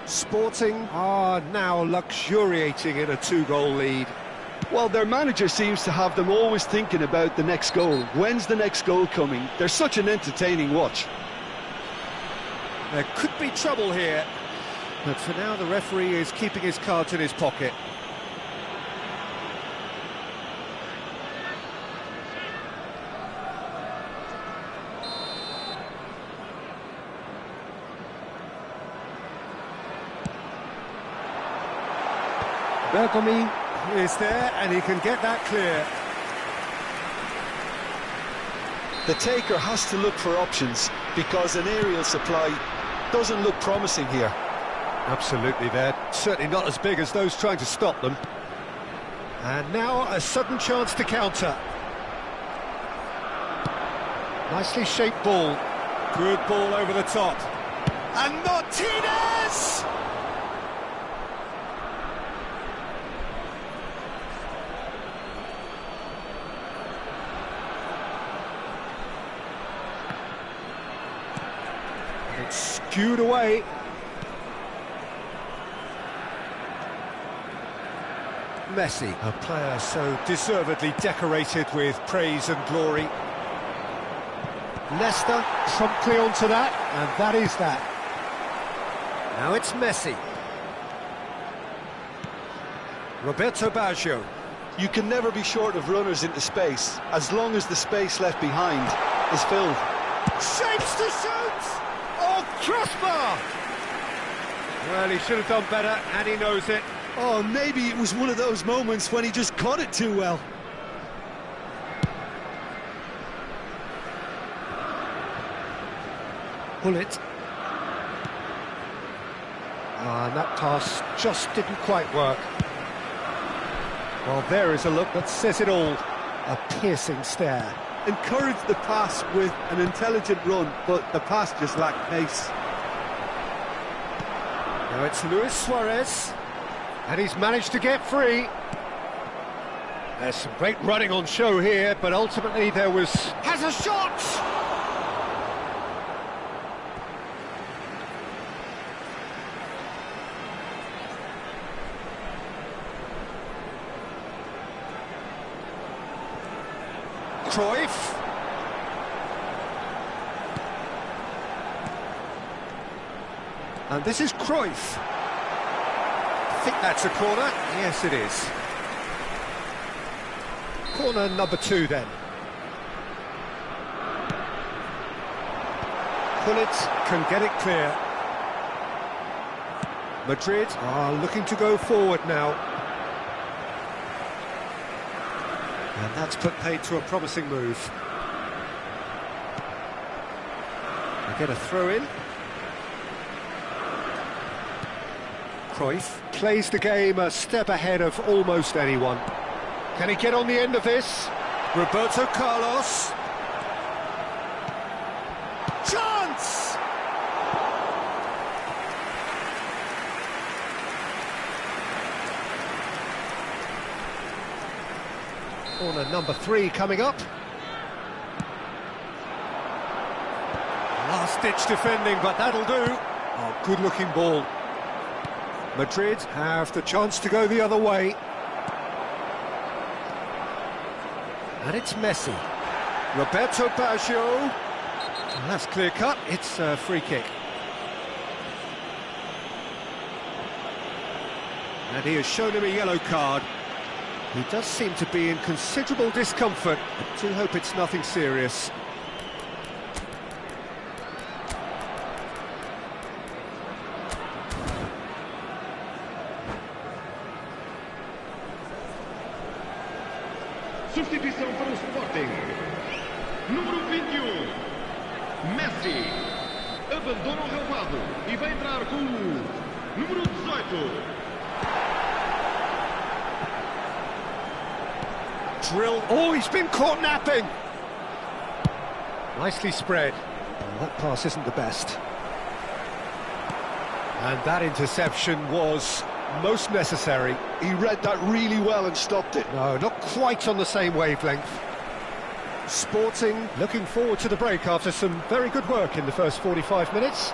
Sporting are now luxuriating in a two-goal lead. Well, their manager seems to have them always thinking about the next goal. When's the next goal coming? They're such an entertaining watch. There could be trouble here, but for now the referee is keeping his cards in his pocket. Bergomi is there, and he can get that clear. The taker has to look for options, because an aerial supply doesn't look promising here. Absolutely, they're certainly not as big as those trying to stop them. And now a sudden chance to counter. Nicely shaped ball. Good ball over the top. And Martinez! It's skewed away. Messi, a player so deservedly decorated with praise and glory. Leicester promptly onto that, and that is that. Now it's Messi. Roberto Baggio. You can never be short of runners into space, as long as the space left behind is filled. Shapes to shoot! Oh, crossbar! Well, he should have done better, and he knows it. Oh, maybe it was one of those moments when he just caught it too well. Bullet. And that pass just didn't quite work. Well, there is a look that says it all. A piercing stare. Encouraged the pass with an intelligent run, but the pass just lacked pace. Now it's Luis Suarez, and he's managed to get free. There's some great running on show here, but ultimately there was... Has a shot! Cruyff. And this is Cruyff. I think that's a corner. Yes, it is. Corner number 2, then. Gullit can get it clear. Madrid are looking to go forward now. And that's put paid to a promising move. They get a throw-in. Cruyff plays the game a step ahead of almost anyone. Can he get on the end of this? Roberto Carlos. Chance! Corner number 3 coming up. Last-ditch defending, but that'll do. Oh, good-looking ball. Madrid have the chance to go the other way. And it's Messi. Roberto Baggio. And that's clear-cut. It's a free kick. And he has shown him a yellow card. He does seem to be in considerable discomfort. I do hope it's nothing serious. Substituição para o Sporting. Número 21, Messi. Abandona o relvado e vai entrar com o número 18. Drill. Oh, he's been caught napping. Nicely spread. Well, that pass isn't the best. And that interception was most necessary. He read that really well and stopped it. No, not quite on the same wavelength. Sporting looking forward to the break after some very good work in the first 45 minutes.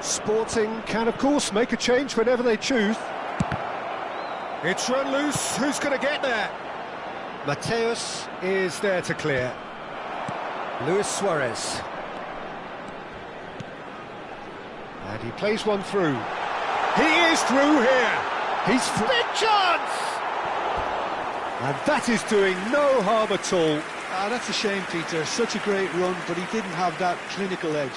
Sporting can, of course, make a change whenever they choose. It's run loose. Who's going to get there? Mateus is there to clear. Luis Suarez. And he plays one through. He is through here. He's big chance! And that is doing no harm at all. That's a shame, Peter. Such a great run, but he didn't have that clinical edge.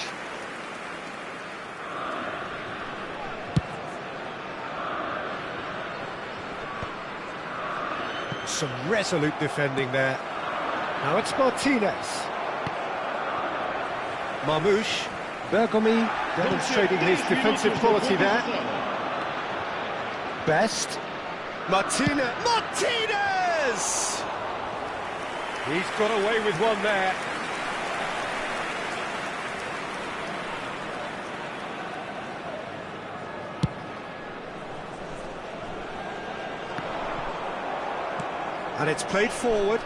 Some resolute defending there. Now it's Martinez. Marmouche. Bergomi demonstrating his defensive quality there. Best. Martinez! He's got away with one there. And it's played forward.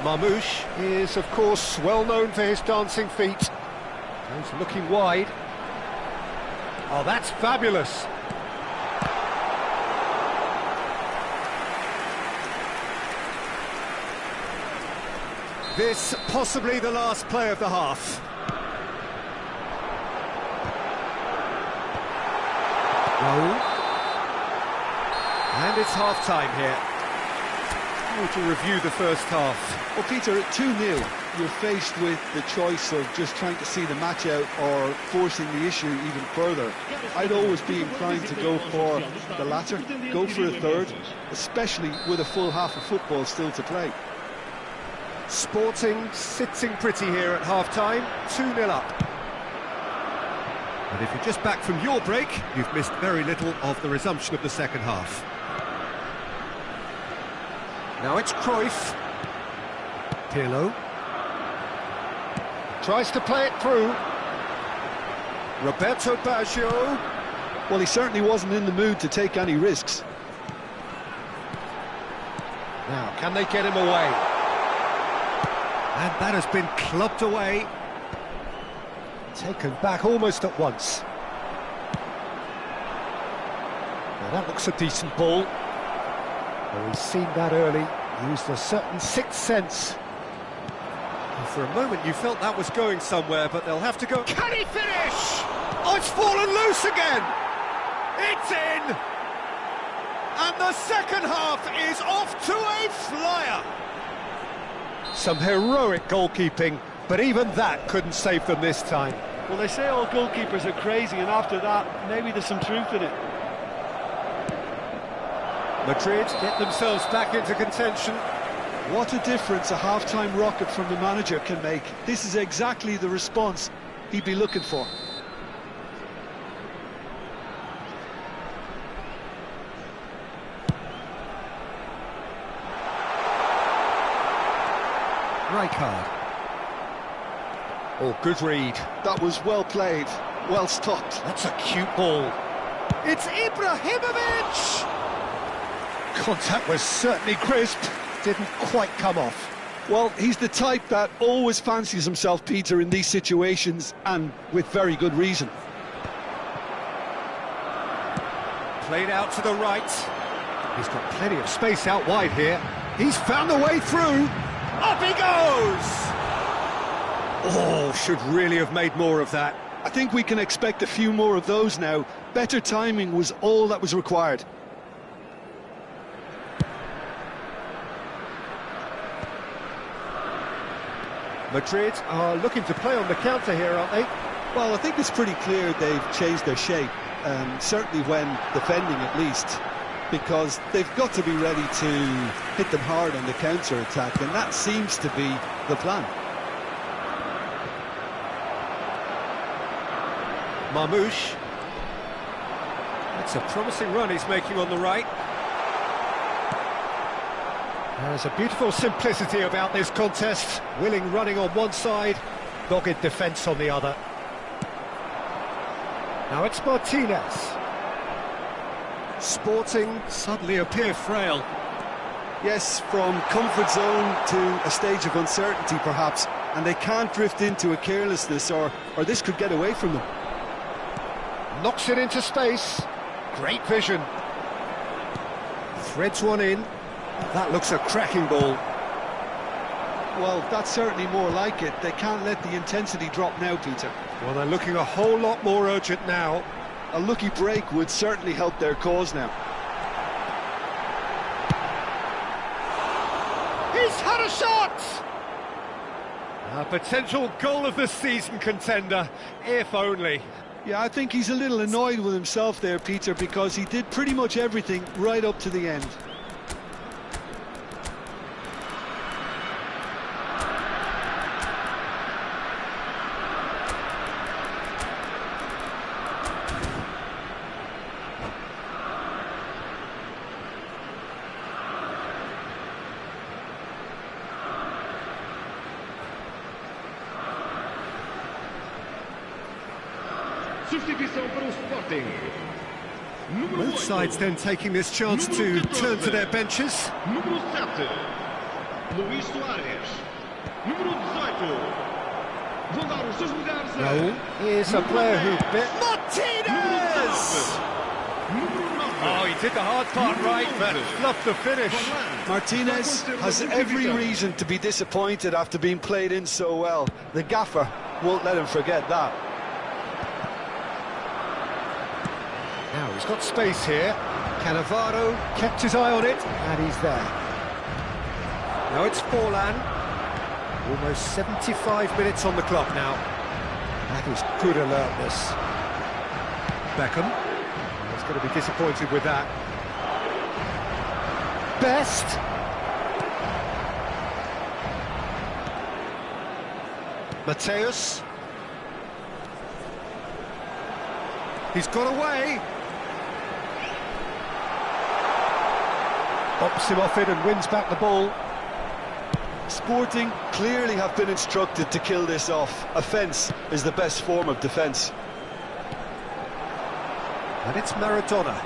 Marmouche is, of course, well known for his dancing feet. He's looking wide. Oh, that's fabulous. This possibly the last play of the half. Raul. And it's half-time here. To review the first half. Well, Peter, at 2-0, you're faced with the choice of just trying to see the match out or forcing the issue even further. I'd always be inclined to go for the latter, go for a third, especially with a full half of football still to play. Sporting sitting pretty here at half-time, 2-0 up. And if you're just back from your break, you've missed very little of the resumption of the second half. Now it's Cruyff. Pirlo. Tries to play it through. Roberto Baggio. Well, he certainly wasn't in the mood to take any risks. Now, can they get him away? And that has been clubbed away. Taken back almost at once. Now that looks a decent ball. Well, he's seen that early, used a certain sixth sense. And for a moment you felt that was going somewhere, but they'll have to go... Can he finish? Oh, it's fallen loose again! It's in! And the second half is off to a flyer! Some heroic goalkeeping, but even that couldn't save them this time. Well, they say all goalkeepers are crazy, and after that, maybe there's some truth in it. Madrid get themselves back into contention. What a difference a half-time rocket from the manager can make. This is exactly the response he'd be looking for. Rijkaard. Oh, good read. That was well played, well stopped. That's a cute ball. It's Ibrahimovic! Contact was certainly crisp, didn't quite come off. Well, he's the type that always fancies himself, Peter, in these situations, and with very good reason. Played out to the right. He's got plenty of space out wide here. He's found the way through. Up he goes! Oh, should really have made more of that. I think we can expect a few more of those now. Better timing was all that was required. Madrid are looking to play on the counter here, aren't they? Well, I think it's pretty clear they've changed their shape, certainly when defending at least, because they've got to be ready to hit them hard on the counter-attack, and that seems to be the plan. Marmouche. That's a promising run he's making on the right. There's a beautiful simplicity about this contest. Willing running on one side, dogged defence on the other. Now it's Martinez. Sporting suddenly appear frail. Yes, from comfort zone to a stage of uncertainty perhaps, and they can't drift into a carelessness or this could get away from them. Knocks it into space. Great vision. Threads one in. That looks a cracking ball. Well, that's certainly more like it. They can't let the intensity drop now, Peter. Well, they're looking a whole lot more urgent now. A lucky break would certainly help their cause now. He's had a shot! A potential goal of the season contender, if only. Yeah, I think he's a little annoyed with himself there, Peter, because he did pretty much everything right up to the end. Substituição para o Sporting. Número Both 8. sides then taking this chance to turn to their benches. Número 7. Luís Soares. Número 18. Vão dar os seus lugares a... Raul is a player who bit... Número Martinez! 9. Oh, he did the hard part right, but fluffed the finish. Martinez has every reason to be disappointed after being played in so well. The gaffer won't let him forget that. Now he's got space here. Cannavaro kept his eye on it, and he's there. Now it's Forlan. Almost 75 minutes on the clock now. That is good alertness. Beckham. He's going to be disappointed with that. Best. Mateus. He's got away. Bops him off it and wins back the ball. Sporting clearly have been instructed to kill this off. Offence is the best form of defence. And it's Maradona.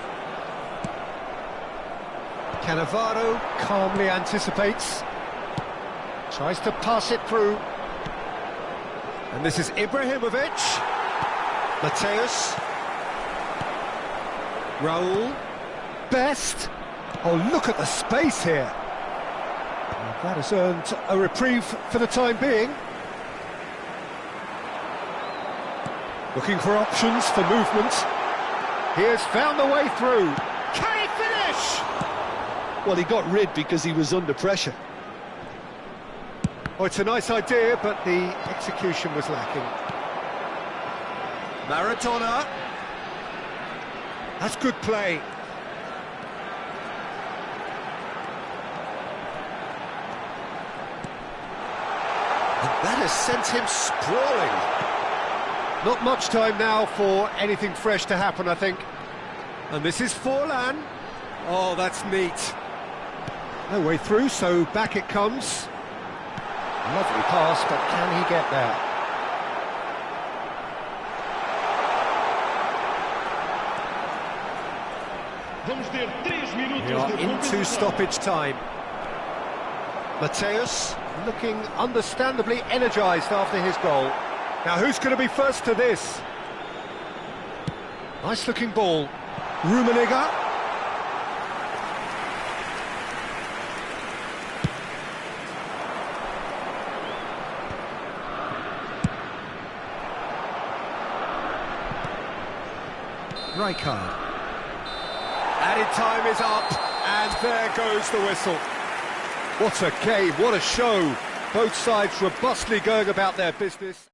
Cannavaro calmly anticipates. Tries to pass it through. And this is Ibrahimovic. Mateus. Raul. Best. Oh, look at the space here. And that has earned a reprieve for the time being. Looking for options for movement. He has found the way through. Can he finish? Well, he got rid because he was under pressure. Oh, it's a nice idea, but the execution was lacking. Maradona. That's good play. And that has sent him sprawling. Not much time now for anything fresh to happen, I think. And this is Forlan. Oh, that's neat. No way through, so back it comes. Lovely pass, but can he get there? Vamos ter 3 minutos We are de into compensação. stoppage time. Mateus looking understandably energised after his goal. Now who's going to be first to this? Nice looking ball. Rummenigge. Rijkaard. Added time is up, and there goes the whistle. What a game, what a show. Both sides robustly going about their business.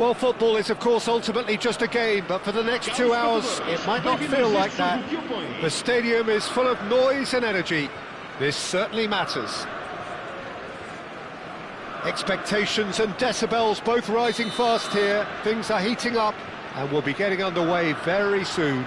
Well, football is, of course, ultimately just a game, but for the next 2 hours, it might not feel like that. The stadium is full of noise and energy. This certainly matters. Expectations and decibels both rising fast here. Things are heating up, and we'll be getting underway very soon.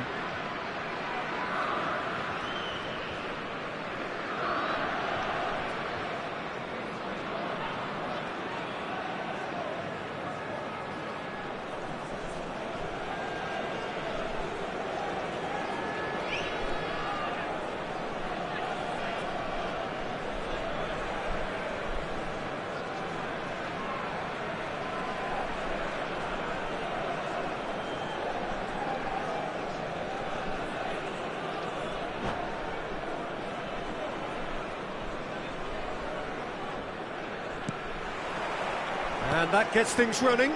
And that gets things running.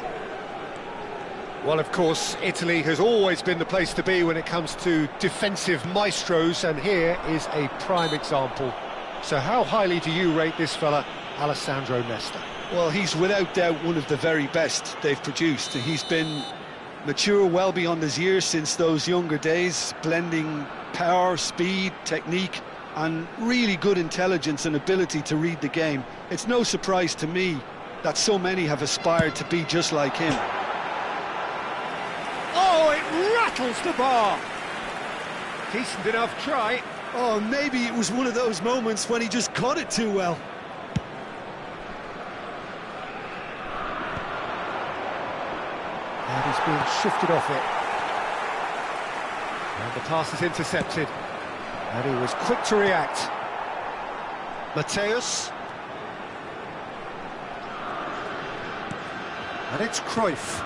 Well, of course, Italy has always been the place to be when it comes to defensive maestros, and here is a prime example. So how highly do you rate this fella, Alessandro Nesta? Well, he's without doubt one of the very best they've produced. He's been mature well beyond his years since those younger days, blending power, speed, technique, and really good intelligence and ability to read the game. It's no surprise to me that so many have aspired to be just like him. Oh, it rattles the bar! Decent enough try. Oh, maybe it was one of those moments when he just caught it too well. And he's being shifted off it. And the pass is intercepted. And he was quick to react. Mateus. And it's Cruyff.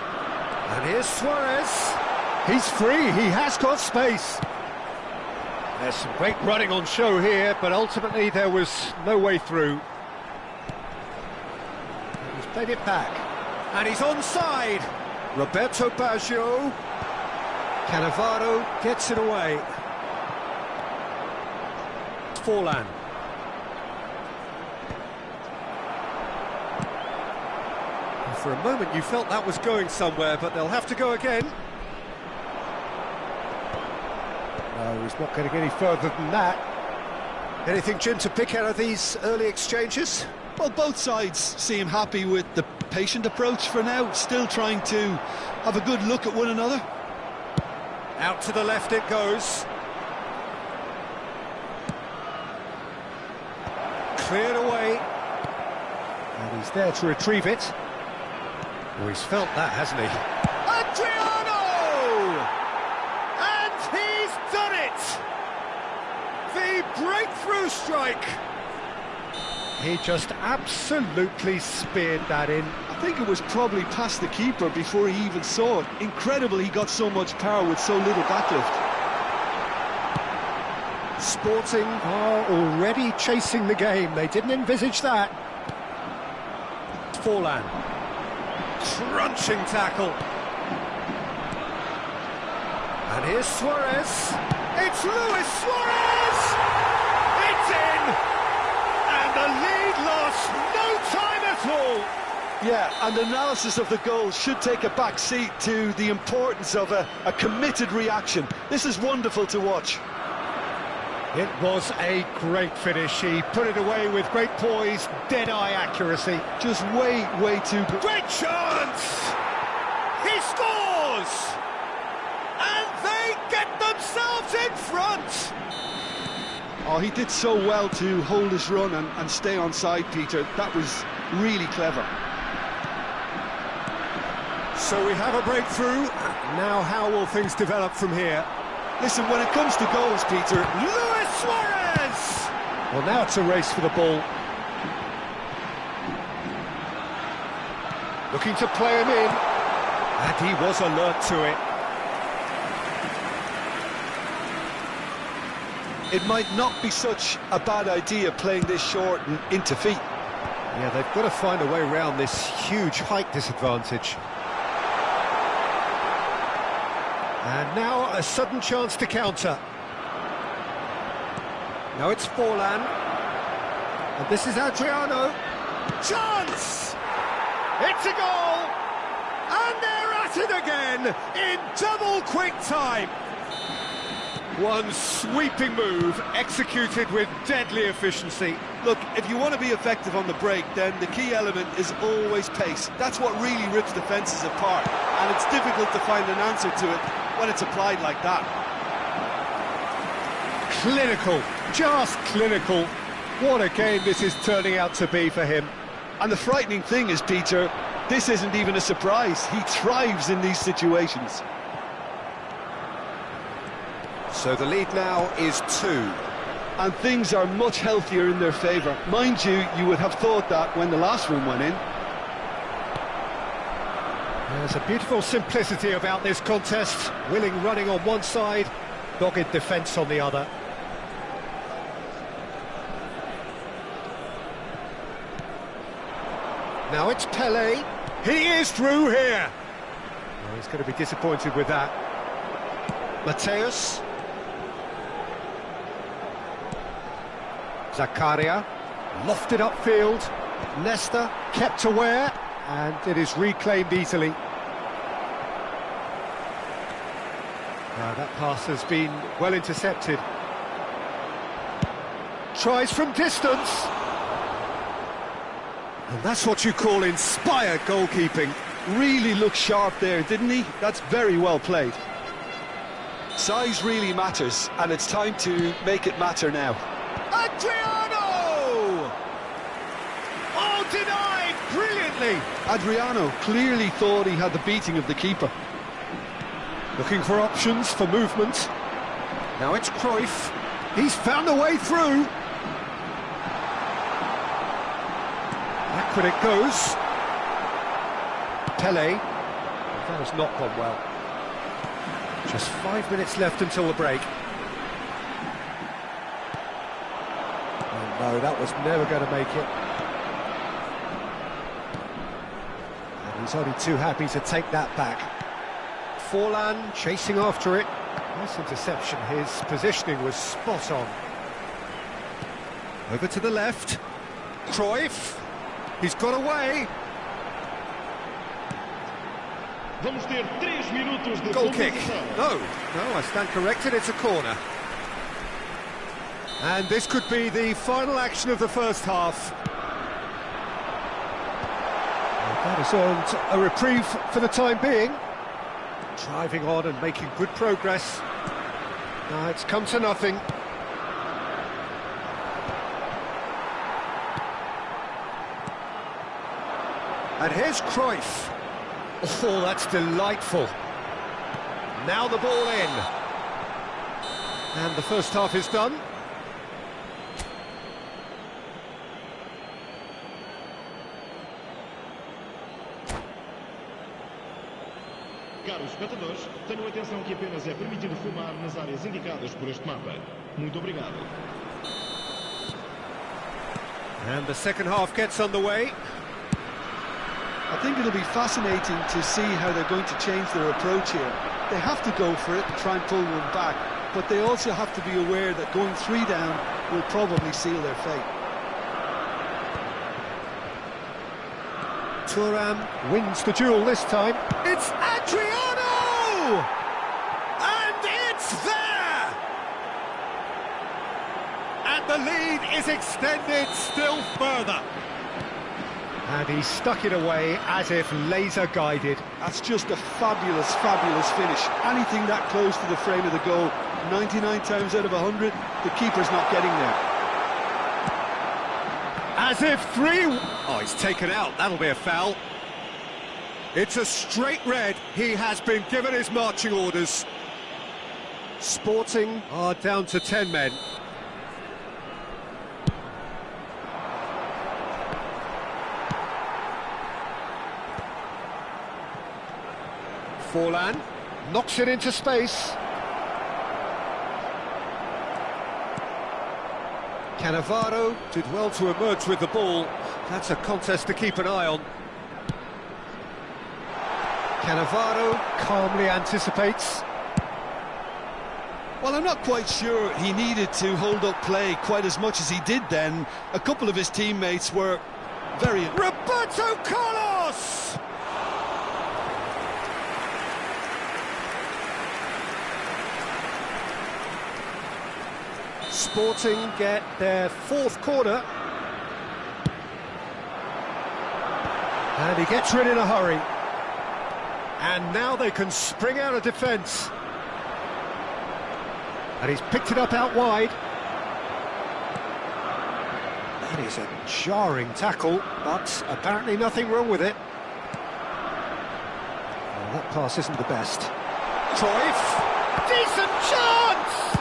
And here's Suarez. He's free, he has got space. There's some great running on show here, but ultimately there was no way through. He's played it back. And he's onside. Roberto Baggio. Cannavaro gets it away. Forlan. For a moment you felt that was going somewhere, but they'll have to go again. No, he's not going to get any further than that. Anything, Jim, to pick out of these early exchanges? Well, both sides seem happy with the patient approach for now, still trying to have a good look at one another. Out to the left it goes. Cleared away. And he's there to retrieve it. Oh, he's felt that, hasn't he? Adriano! And he's done it! The breakthrough strike! He just absolutely speared that in. I think it was probably past the keeper before he even saw it. Incredible he got so much power with so little backlift. Sporting are already chasing the game. They didn't envisage that. Forlan. Crunching tackle. And here's Suarez. It's Luis Suarez! It's in! And the lead lost no time at all. Yeah, and analysis of the goal should take a back seat to the importance of a committed reaction. This is wonderful to watch. It was a great finish. He put it away with great poise, dead-eye accuracy. Just way too good. Great chance! He scores! And they get themselves in front! Oh, he did so well to hold his run and stay on side, Peter. That was really clever. So we have a breakthrough. Now how will things develop from here? Listen, when it comes to goals, Peter... Luis Suarez! Well, now it's a race for the ball. Looking to play him in. And he was alert to it. It might not be such a bad idea playing this short and into feet. Yeah, they've got to find a way around this huge height disadvantage. And now a sudden chance to counter. Now it's Forlan. And this is Adriano. Chance! It's a goal! And at it again in double quick time. One sweeping move executed with deadly efficiency. Look, if you want to be effective on the break, then the key element is always pace. That's what really rips defences apart, and it's difficult to find an answer to it when it's applied like that. Clinical, just clinical. What a game this is turning out to be for him. And the frightening thing is, Peter, this isn't even a surprise. He thrives in these situations. So the lead now is 2. And things are much healthier in their favour. Mind you, you would have thought that when the last one went in. There's a beautiful simplicity about this contest. Willing running on one side, dogged defence on the other. Now it's Pelé. He is through here. Well, he's going to be disappointed with that. Mateus. Zakaria. Lofted upfield. Nesta kept aware, and it is reclaimed easily. That pass has been well intercepted. Tries from distance. And that's what you call inspired goalkeeping. Really looked sharp there, didn't he? That's very well played. Size really matters, and it's time to make it matter now. Adriano! Oh, denied brilliantly! Adriano clearly thought he had the beating of the keeper. Looking for options for movement. Now it's Cruyff. He's found a way through. Backward it goes. Pelé. That has not gone well. Just 5 minutes left until the break. Oh no, that was never going to make it. And he's only too happy to take that back. Forlan chasing after it. Nice interception. His positioning was spot on. Over to the left. Cruyff. He's got away. Vamos ter 3 minutos de Goal kick. compensação. No, I stand corrected, it's a corner. And this could be the final action of the first half. Well, that has earned a reprieve for the time being. Driving on and making good progress. Now it's come to nothing. And here's Cruyff. Oh, that's delightful. Now the ball in. And the first half is done. Caros espectadores, tenham atenção que apenas é permitido filmar nas áreas indicadas por este mapa. Muito obrigado. And the second half gets underway. I think it'll be fascinating to see how they're going to change their approach here. They have to go for it and try and pull one back, but they also have to be aware that going 3 down will probably seal their fate. Thuram wins the duel this time. It's Adriano! And it's there! And the lead is extended still further. And he stuck it away as if laser-guided. That's just a fabulous, fabulous finish. Anything that close to the frame of the goal, 99 times out of 100, the keeper's not getting there. As if 3... Oh, he's taken out. That'll be a foul. It's a straight red. He has been given his marching orders. Sporting are down to 10 men. Forlan knocks it into space. Cannavaro did well to emerge with the ball. That's a contest to keep an eye on. Cannavaro calmly anticipates. Well, I'm not quite sure he needed to hold up play quite as much as he did then. A couple of his teammates were very... Roberto Carlos! Sporting get their fourth corner. And he gets rid in a hurry. And now they can spring out of defence. And he's picked it up out wide. That is a jarring tackle, but apparently nothing wrong with it. Well, that pass isn't the best. Cruyff! Decent chance!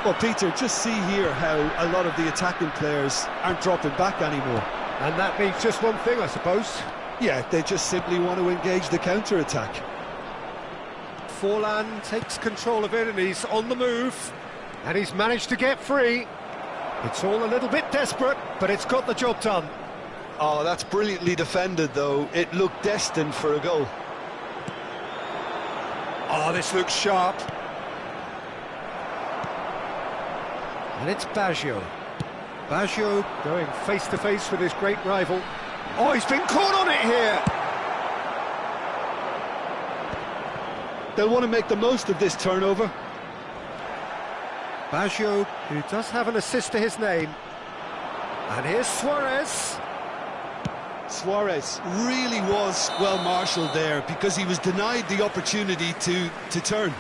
Well, Peter, just see here how a lot of the attacking players aren't dropping back anymore. And that means just one thing, I suppose. Yeah, they just simply want to engage the counter-attack. Forlan takes control of it and he's on the move. And he's managed to get free. It's all a little bit desperate, but it's got the job done. Oh, that's brilliantly defended, though. It looked destined for a goal. Oh, this looks sharp. And it's Baggio. Baggio going face-to-face with his great rival. Oh, he's been caught on it here! They'll want to make the most of this turnover. Baggio, who does have an assist to his name. And here's Suarez. Suarez really was well marshalled there because he was denied the opportunity to turn.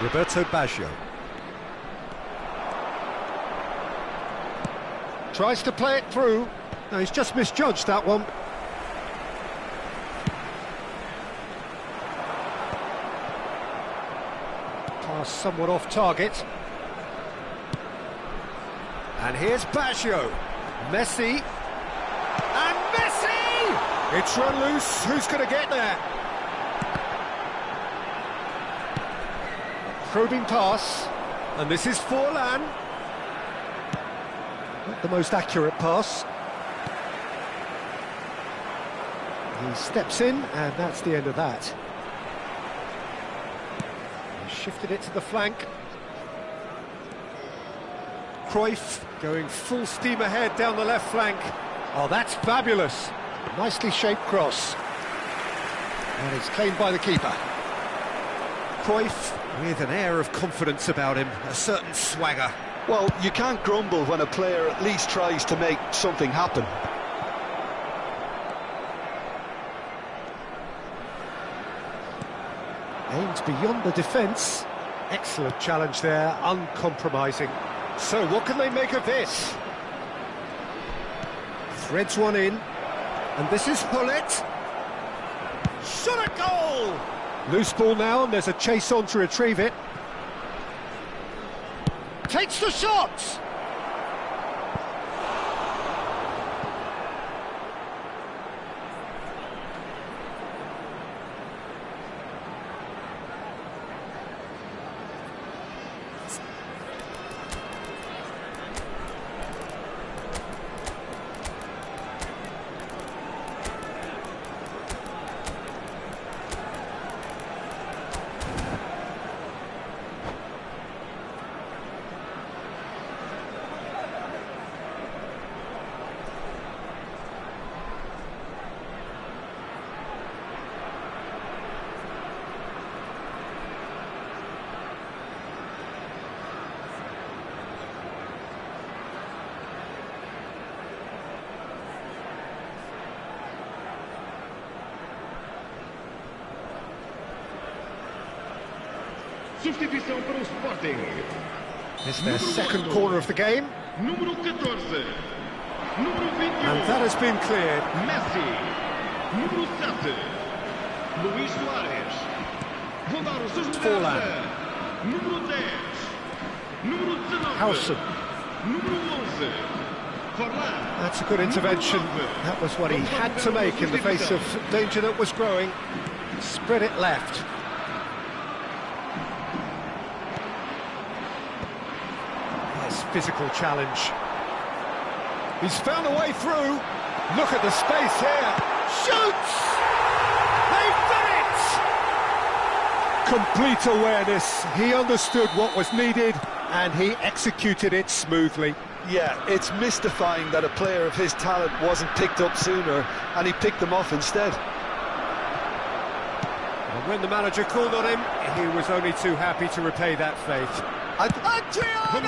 Roberto Baggio. Tries to play it through. No, he's just misjudged that one. Pass somewhat off target. And here's Baggio. Messi. And Messi! It's run loose. Who's going to get there? Probing pass. And this is Forlan. Not the most accurate pass. He steps in, and that's the end of that. He shifted it to the flank. Cruyff going full steam ahead down the left flank. Oh, that's fabulous. Nicely shaped cross. And it's claimed by the keeper. Cruyff with an air of confidence about him, a certain swagger. Well, you can't grumble when a player at least tries to make something happen. Aims beyond the defence. Excellent challenge there, uncompromising. So what can they make of this? Threads one in. And this is Hullet. Shot at goal! Loose ball now, and there's a chase on to retrieve it. Takes the shot! Substituição para o Sporting. It's their second corner of the game. Número 14. Número 21. And that has been cleared. Messi. Número 7. Luís Suárez. Vão dar os seus Forlan. lugares. Número 10. Número 19. Howson. Número 11. Forlan. That's a good intervention. That was what he had to make in the face of danger that was growing. Spread it left. Nice physical challenge. He's found a way through. Look at the space here. Shoots! They've done it! Complete awareness. He understood what was needed, and he executed it smoothly. Yeah, it's mystifying that a player of his talent wasn't picked up sooner, and he picked them off instead. And when the manager called on him, he was only too happy to repay that faith. Adriano!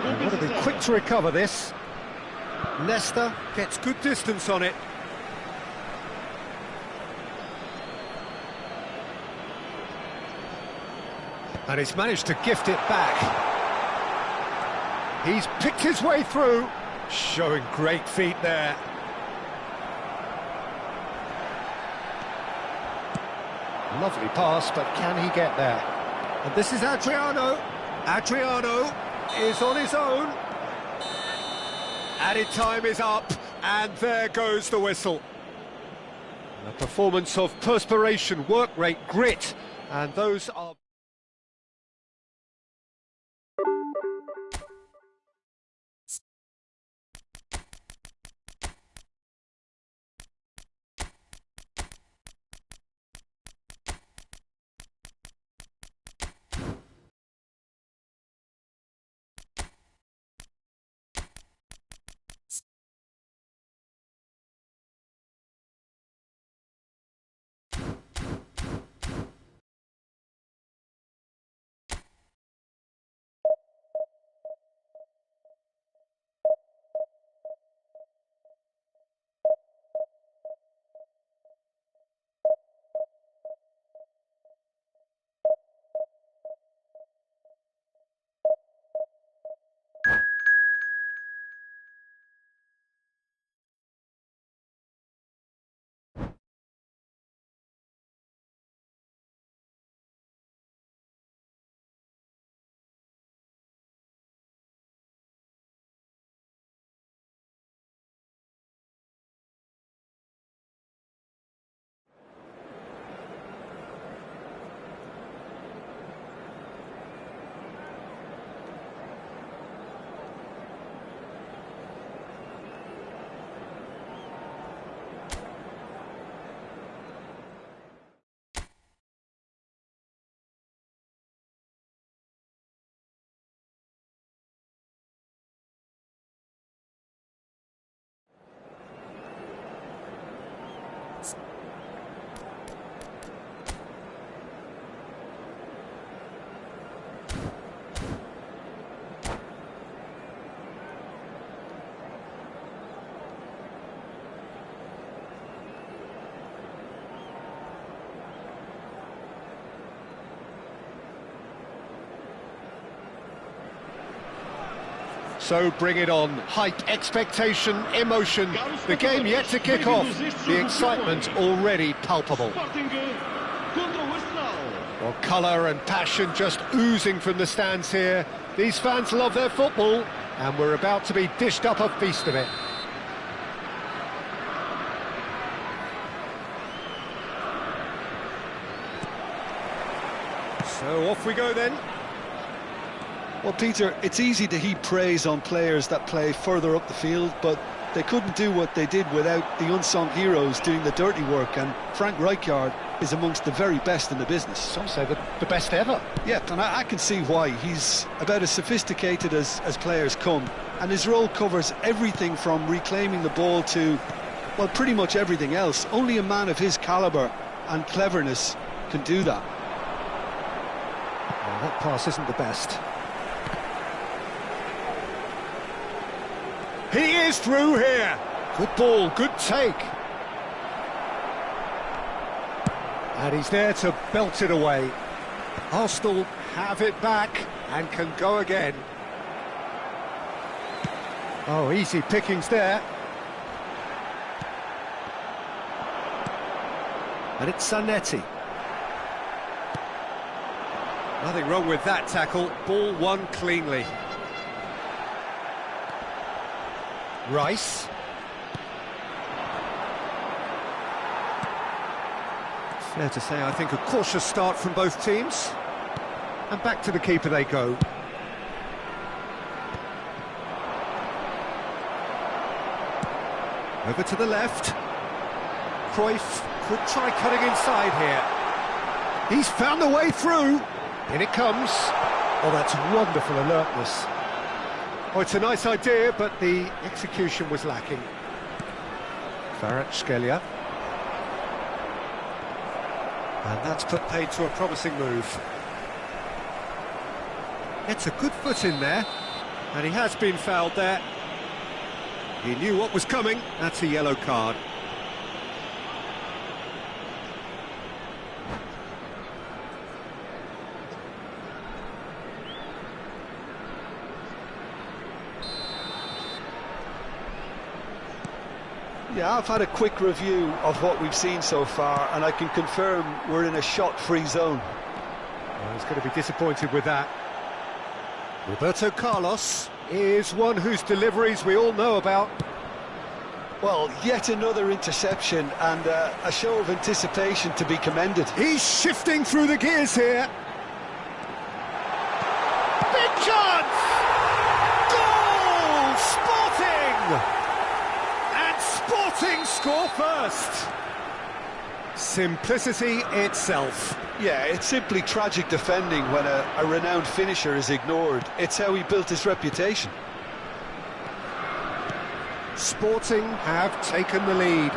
And would have been quick to recover this. Leicester gets good distance on it. And he's managed to gift it back. He's picked his way through, showing great feet there. Lovely pass, but can he get there? And this is Adriano. Adriano is on his own. Added time is up, and there goes the whistle. A performance of perspiration, work rate, grit, and those are... So bring it on. Hype, expectation, emotion. The game yet to kick off. The excitement already palpable. Well, colour and passion just oozing from the stands here. These fans love their football, and we're about to be dished up a feast of it. So off we go then. Well, Peter, it's easy to heap praise on players that play further up the field, but they couldn't do what they did without the unsung heroes doing the dirty work, and Frank Rijkaard is amongst the very best in the business. Some say the best ever. Yeah, and I can see why. He's about as sophisticated as players come, and his role covers everything from reclaiming the ball to, well, pretty much everything else. Only a man of his calibre and cleverness can do that. Well, that pass isn't the best. He is through here. Good ball, good take. And he's there to belt it away. Arsenal have it back and can go again. Oh, easy pickings there. And it's Zanetti. Nothing wrong with that tackle. Ball won cleanly. Rice. Fair to say, I think, a cautious start from both teams. And back to the keeper they go. Over to the left. Cruyff could try cutting inside here. He's found a way through. In it comes. Oh, that's wonderful alertness. Oh, it's a nice idea, but the execution was lacking. Kvaratskhelia. And that's put paid to a promising move. It's a good foot in there, and he has been fouled there. He knew what was coming. That's a yellow card. Yeah, I've had a quick review of what we've seen so far, and I can confirm we're in a shot-free zone. Well, he's going to be disappointed with that. Roberto Carlos is one whose deliveries we all know about. Well, yet another interception and a show of anticipation to be commended. He's shifting through the gears here. Big chance! Goal! Sporting! And Sporting score first. Simplicity itself. Yeah, it's simply tragic defending when a renowned finisher is ignored. It's how he built his reputation. Sporting have taken the lead.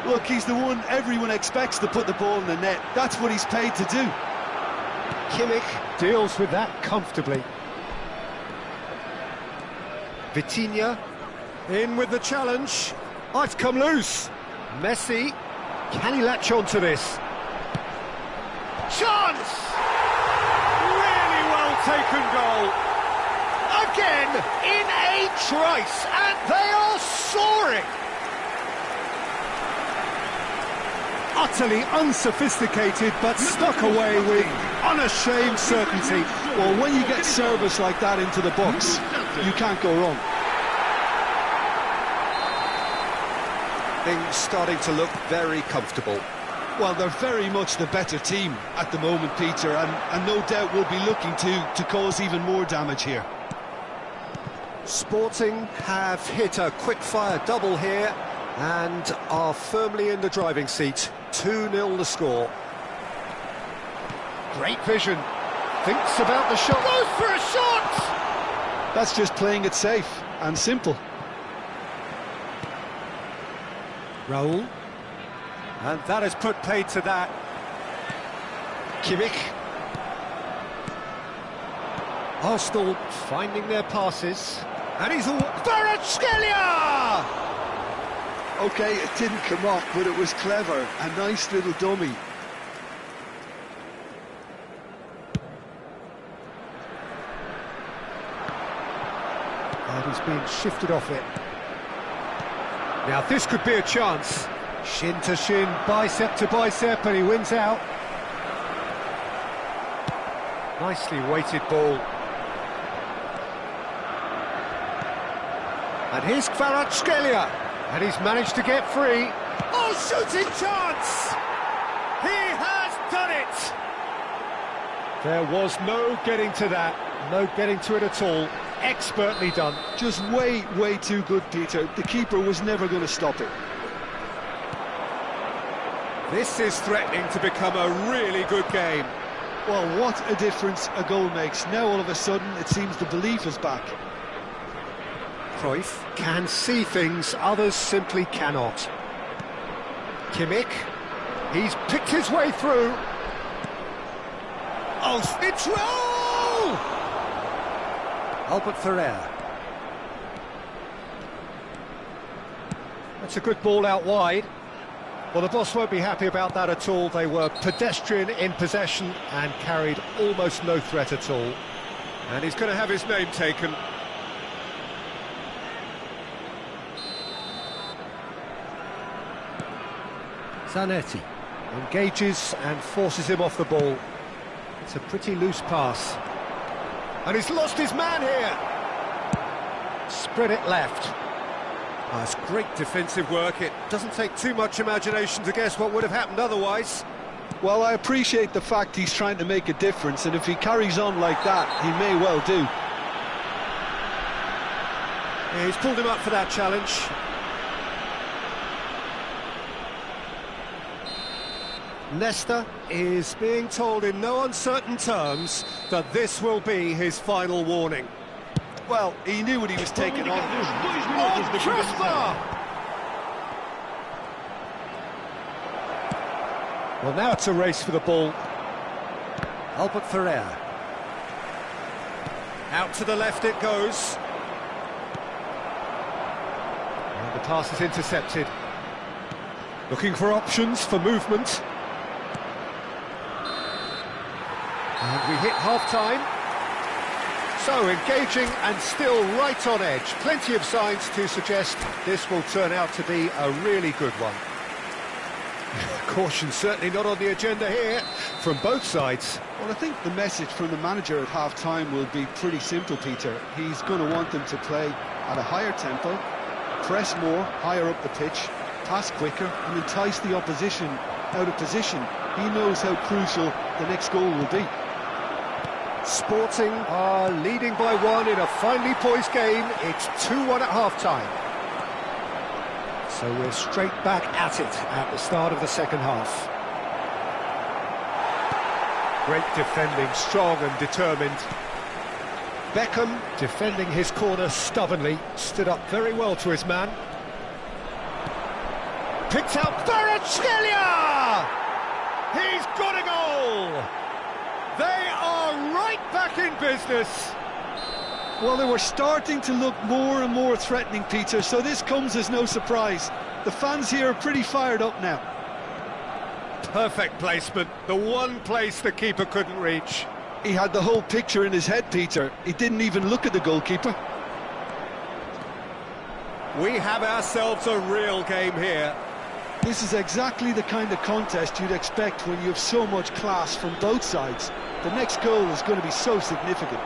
Look, he's the one everyone expects to put the ball in the net. That's what he's paid to do. Kimmich deals with that comfortably. Vitinha in with the challenge. Oh, it's come loose. Messi, can he latch on to this? Chance! Really well taken goal. Again, in a trice, and they are soaring. Utterly unsophisticated, but stuck away with unashamed certainty. Well, when you get service like that into the box, you can't go wrong. Things starting to look very comfortable. Well, they're very much the better team at the moment, Peter, and no doubt will be looking to cause even more damage here. Sporting have hit a quick-fire double here and are firmly in the driving seat. 2-0 the score. Great vision. Thinks about the shot. Goes for a shot! That's just playing it safe and simple. Raul. And that has put paid to that. Kimmich. Arsenal finding their passes. And he's all... Kvaratskhelia! OK, it didn't come off, but it was clever. A nice little dummy. And he's been shifted off it. Now this could be a chance. Shin to shin, bicep to bicep, and he wins out. Nicely weighted ball. And here's Kvaratskhelia, and he's managed to get free. Oh, shooting chance! He has done it! There was no getting to that, no getting to it at all. Expertly done. Just way too good, Peter. The keeper was never going to stop it. This is threatening to become a really good game. Well, what a difference a goal makes. Now all of a sudden it seems the belief is back. Cruyff can see things others simply cannot. Kimmich, he's picked his way through. Oh, it's Raul! Albert Ferrer. That's a good ball out wide. Well, the boss won't be happy about that at all. They were pedestrian in possession and carried almost no threat at all. And he's going to have his name taken. Zanetti engages and forces him off the ball. It's a pretty loose pass. And he's lost his man here. Spread it left. Oh, it's great defensive work. It doesn't take too much imagination to guess what would have happened otherwise. Well, I appreciate the fact he's trying to make a difference, and if he carries on like that, he may well do. Yeah, he's pulled him up for that challenge. Leicester is being told in no uncertain terms that this will be his final warning. Well, he knew what he was taking on. Oh, crossbar! Well, now it's a race for the ball. Albert Ferrer. Out to the left it goes. And the pass is intercepted. Looking for options for movement. And we hit half-time. So, engaging and still right on edge. Plenty of signs to suggest this will turn out to be a really good one. Caution certainly not on the agenda here from both sides. Well, I think the message from the manager at half-time will be pretty simple, Peter. He's going to want them to play at a higher tempo, press more, higher up the pitch, pass quicker, and entice the opposition out of position. He knows how crucial the next goal will be. Sporting are leading by one in a finely poised game. It's 2-1 at half-time. So we're straight back at it at the start of the second half. Great defending, strong and determined. Beckham defending his corner stubbornly, stood up very well to his man. Picked out Kvaratskhelia! He's got a goal! They are right back in business. Well, they were starting to look more and more threatening, Peter, so this comes as no surprise. The fans here are pretty fired up now. Perfect placement, the one place the keeper couldn't reach. He had the whole picture in his head, Peter. He didn't even look at the goalkeeper. We have ourselves a real game here. This is exactly the kind of contest you'd expect when you have so much class from both sides. The next goal is going to be so significant.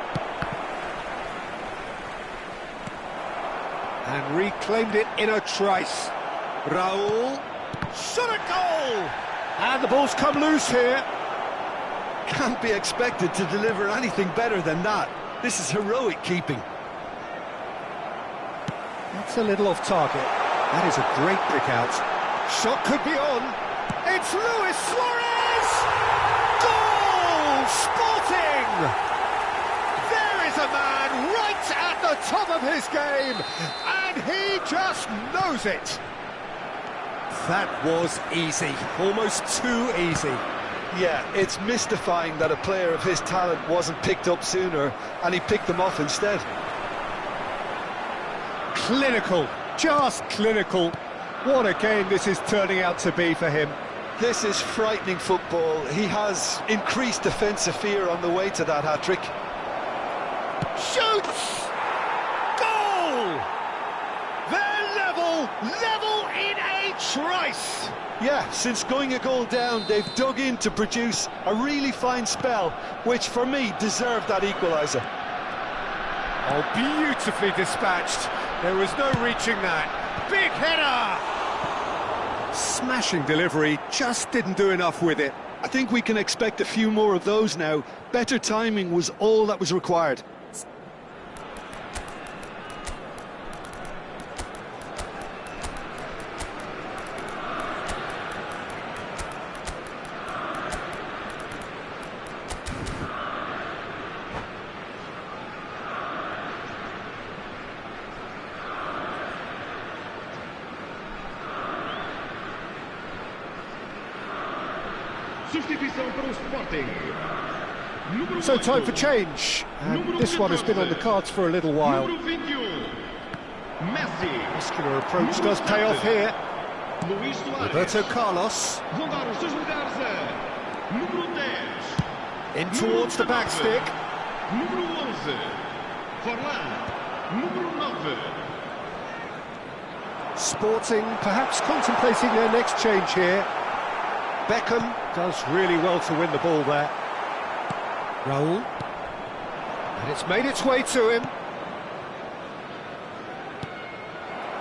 And reclaimed it in a trice. Raul, shot a goal! And the ball's come loose here. Can't be expected to deliver anything better than that. This is heroic keeping. That's a little off target. That is a great pick out. Shot could be on. It's Luis Suarez! Goal! Sporting! There is a man right at the top of his game, and he just knows it. That was easy, almost too easy. Yeah, it's mystifying that a player of his talent wasn't picked up sooner, and he picked them off instead. Clinical, just clinical. What a game this is turning out to be for him. This is frightening football. He has increased defensive fear on the way to that hat-trick. Shoots! Goal! They're level in a trice! Yeah, since going a goal down, they've dug in to produce a really fine spell, which for me deserved that equaliser. Oh, beautifully dispatched. There was no reaching that. Big header! Smashing delivery, just didn't do enough with it. I think we can expect a few more of those now. Better timing was all that was required. Substituição para o Sporting. So time for change, and this one has been on the cards for a little while. Número 21. Messi. Muscular approach does pay off here. Luís Soares. Roberto Carlos Vão dar os seus lugares a número 10. in towards the back stick. Número 11. Forlan. Número 9. Sporting perhaps contemplating their next change here. Beckham does really well to win the ball there. Raul. And it's made its way to him.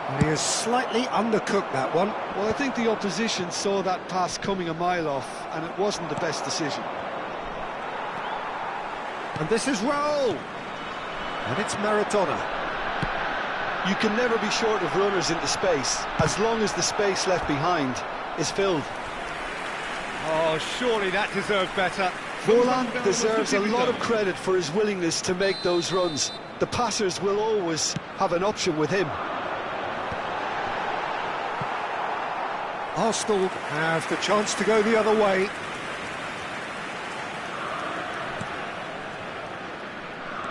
And he has slightly undercooked that one. Well, I think the opposition saw that pass coming a mile off, and it wasn't the best decision. And this is Raul. And it's Maradona. You can never be short of runners into space, as long as the space left behind is filled. Oh, surely that deserved better. Forlan deserves a lot of credit for his willingness to make those runs. The passers will always have an option with him. Arsenal have the chance to go the other way.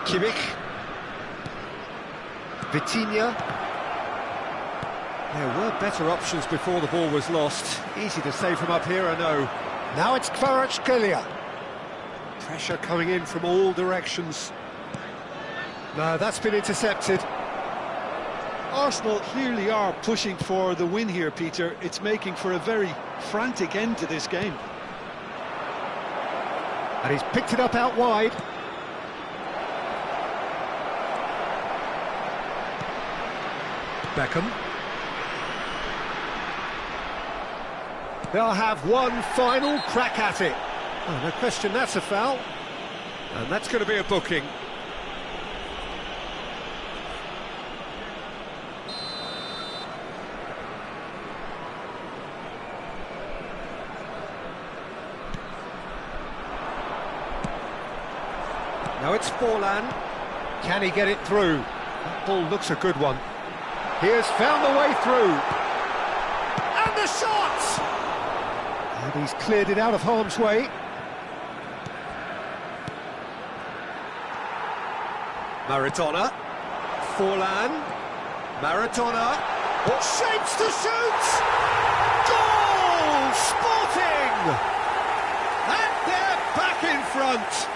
Kimmich. Vitinha. There were better options before the ball was lost. Easy to say from up here, I know. Now it's Kvaratskhelia. Pressure coming in from all directions. No, that's been intercepted. Arsenal clearly are pushing for the win here, Peter. It's making for a very frantic end to this game. And he's picked it up out wide. Beckham. They'll have one final crack at it. Oh, no question, that's a foul. And that's going to be a booking. Now it's Forlan. Can he get it through? That ball looks a good one. He has found the way through. And the shot! And he's cleared it out of harm's way. Maradona. Forlan. Maradona. Shapes to shoot! Goal! Sporting! And they're back in front.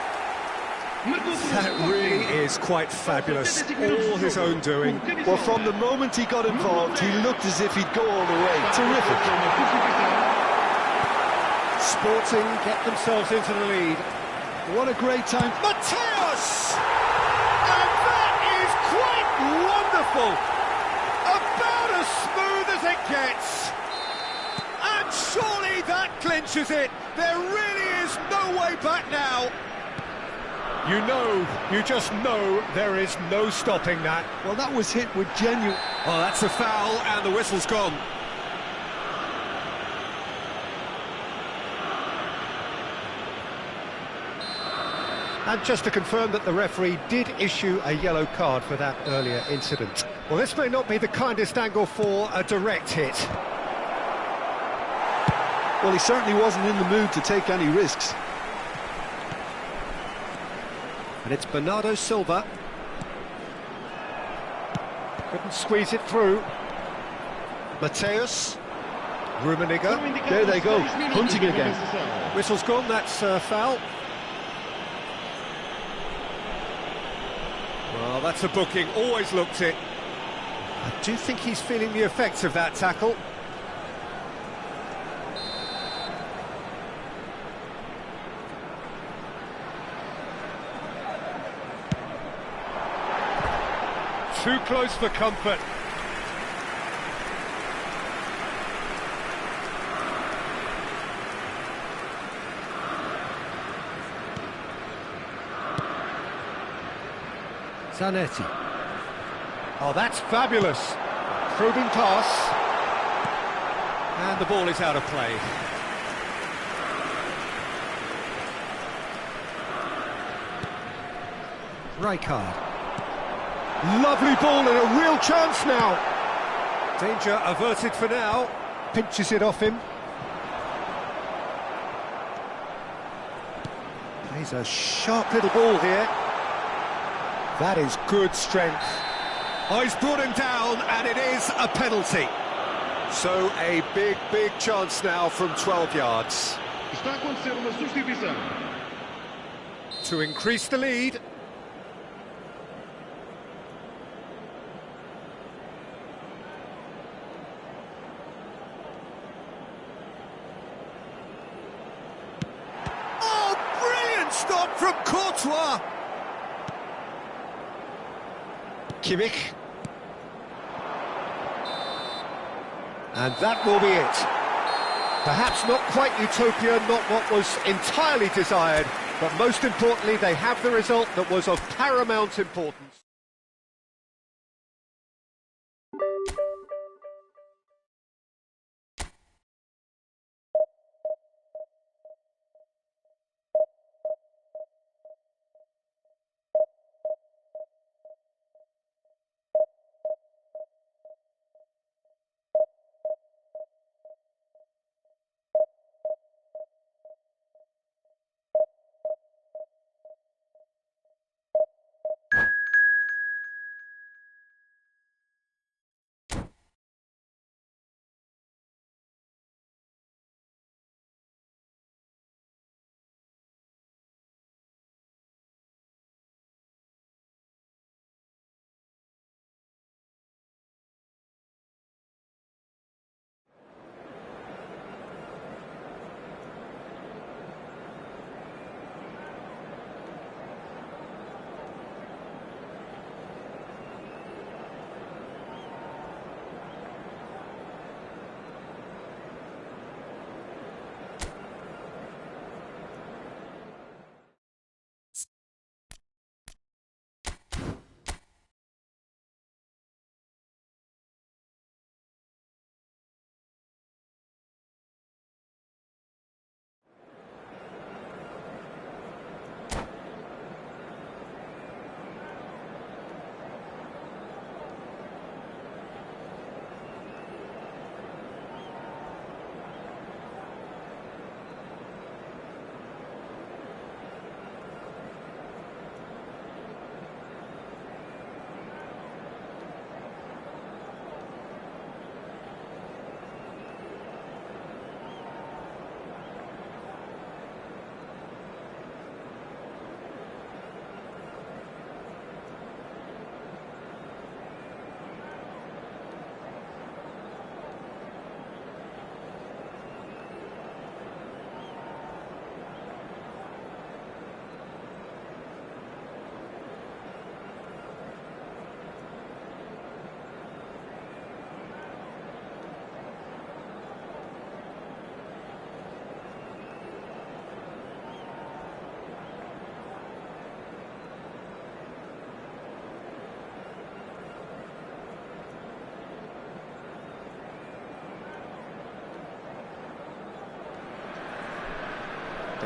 That really is quite fabulous, all his own doing. Well, from the moment he got involved, he looked as if he'd go all the way. Terrific. Sporting get themselves into the lead. What a great time. Mateus! And that is quite wonderful! About as smooth as it gets. And surely that clinches it. There really is no way back now. You just know there is no stopping that. Well, that was hit with genuine... Well, that's a foul, and the whistle's gone. And just to confirm that the referee did issue a yellow card for that earlier incident. Well, this may not be the kindest angle for a direct hit. Well, he certainly wasn't in the mood to take any risks. And it's Bernardo Silva. Couldn't squeeze it through. Mateus. Rummenigge. There they go, hunting again. Whistle's gone, that's a foul. Well, that's a booking, always looked it. I do think he's feeling the effects of that tackle. Too close for comfort. Zanetti. Oh, that's fabulous. Probing pass. And the ball is out of play. Rijkaard. Lovely ball and a real chance now. Danger averted for now. Pinches it off him. Plays a sharp little ball here. That is good strength. Oh, he's brought him down, and it is a penalty. So a big chance now from 12 yards. Está a acontecer uma substituição. To increase the lead. Oh, brilliant stop from Courtois. Kimmich. And that will be it. Perhaps not quite utopia, not what was entirely desired, but most importantly, they have the result that was of paramount importance.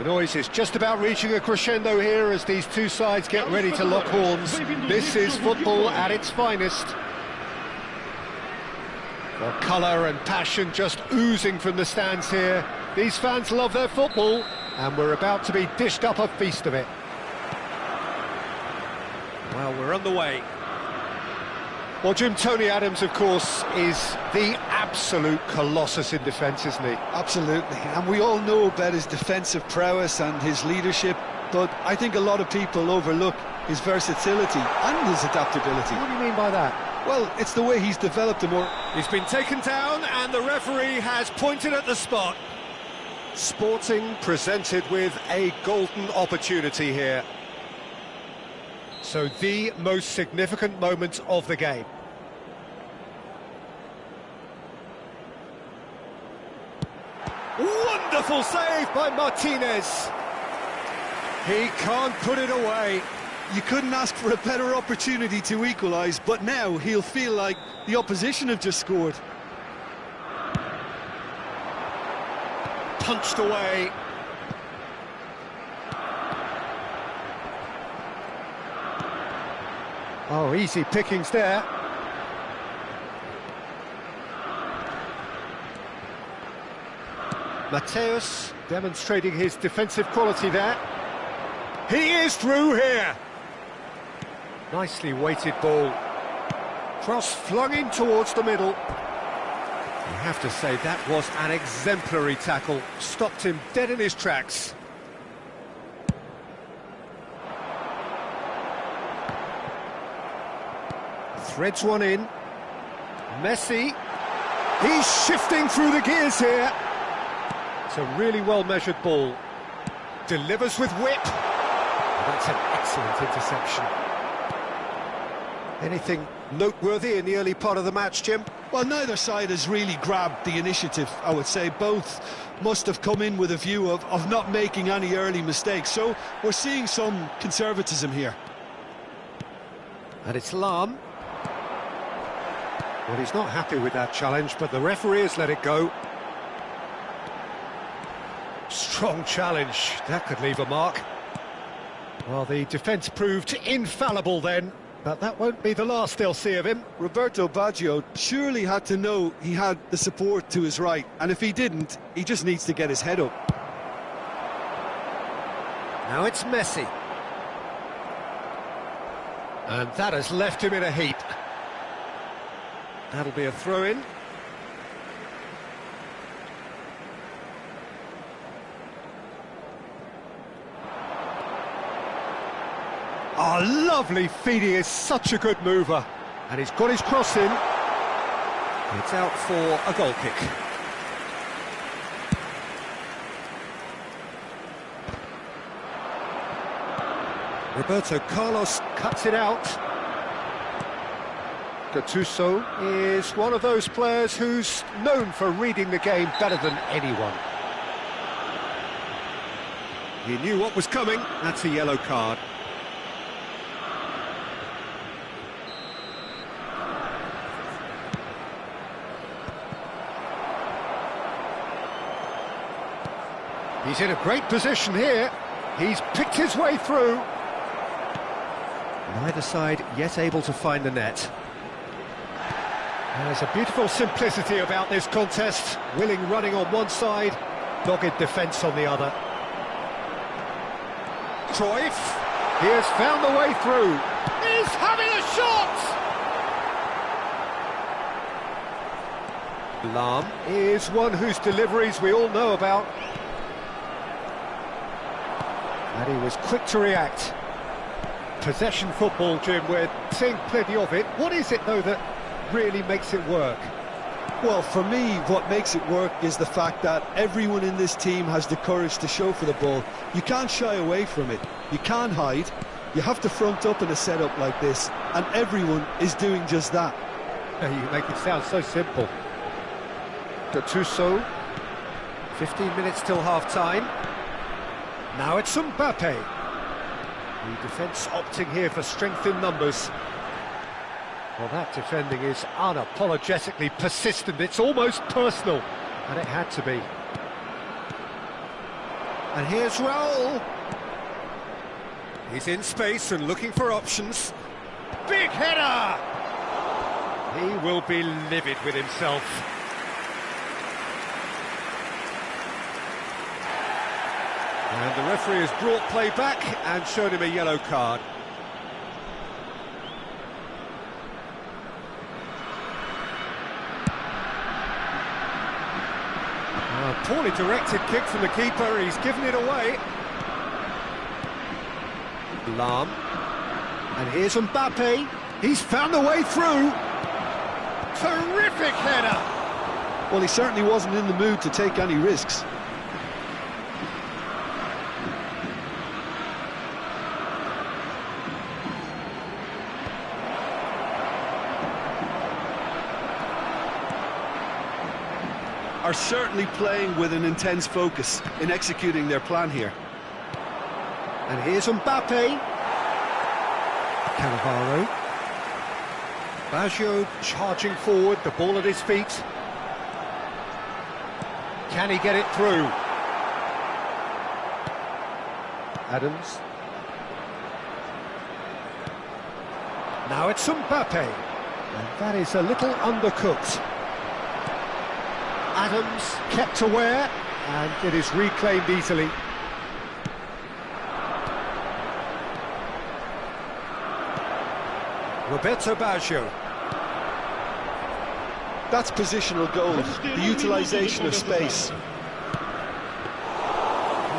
The noise is just about reaching a crescendo here as these two sides get ready to lock horns. This is football at its finest. The colour and passion just oozing from the stands here. These fans love their football, and we're about to be dished up a feast of it. Well, we're on the way. Well, Jim, Tony Adams, of course, is the absolute colossus in defence, isn't he? Absolutely, and we all know about his defensive prowess and his leadership, but I think a lot of people overlook his versatility and his adaptability. What do you mean by that? Well, it's the way he's developed a more... He's been taken down and the referee has pointed at the spot. Sporting presented with a golden opportunity here. So the most significant moment of the game. Wonderful save by Martinez. He can't put it away. You couldn't ask for a better opportunity to equalise, but now he'll feel like the opposition have just scored. Punched away. Oh, easy pickings there. Mateus demonstrating his defensive quality there. He is through here. Nicely weighted ball. Cross flung in towards the middle. You have to say that was an exemplary tackle. Stopped him dead in his tracks. Threads one in. Messi. He's shifting through the gears here. It's a really well-measured ball. Delivers with whip. That's an excellent interception. Anything noteworthy in the early part of the match, Jim? Well, neither side has really grabbed the initiative, I would say. Both must have come in with a view of not making any early mistakes. So we're seeing some conservatism here. And it's Lahm. Well, he's not happy with that challenge, but the referee has let it go. Strong challenge. That could leave a mark. Well, the defence proved infallible then, but that won't be the last they'll see of him. Roberto Baggio surely had to know he had the support to his right, and if he didn't, he just needs to get his head up. Now it's Messi. And that has left him in a heap. That'll be a throw-in. Oh, lovely feed. He is such a good mover. And he's got his cross in. It's out for a goal kick. Roberto Carlos cuts it out. Gattuso is one of those players who's known for reading the game better than anyone. He knew what was coming. That's a yellow card. He's in a great position here. He's picked his way through. Neither side yet able to find the net. And there's a beautiful simplicity about this contest. Willing running on one side, dogged defence on the other. Cruyff, he has found the way through. He's having a shot! Lahm is one whose deliveries we all know about. And he was quick to react. Possession football, Jim, we're seeing plenty of it. What is it, though, that really makes it work? Well, for me, what makes it work is the fact that everyone in this team has the courage to show for the ball. You can't shy away from it. You can't hide. You have to front up in a setup like this, and everyone is doing just that. You make it sound so simple. Gattuso, 15 minutes till half-time. Now it's Mbappe. The defence opting here for strength in numbers. Well, that defending is unapologetically persistent. It's almost personal, and it had to be. And here's Raul. He's in space and looking for options. Big header! He will be livid with himself. And the referee has brought play back and showed him a yellow card. A poorly directed kick from the keeper, he's given it away. Lahm. And here's Mbappe. He's found a way through. Terrific header! Well, he certainly wasn't in the mood to take any risks. Are certainly playing with an intense focus in executing their plan here. And here's Mbappe. Cannavaro. Baggio charging forward, the ball at his feet. Can he get it through? Adams. Now it's Mbappe. And that is a little undercooked. Adams kept aware, and it is reclaimed easily. Roberto Baggio. That's positional goal, the utilisation of space.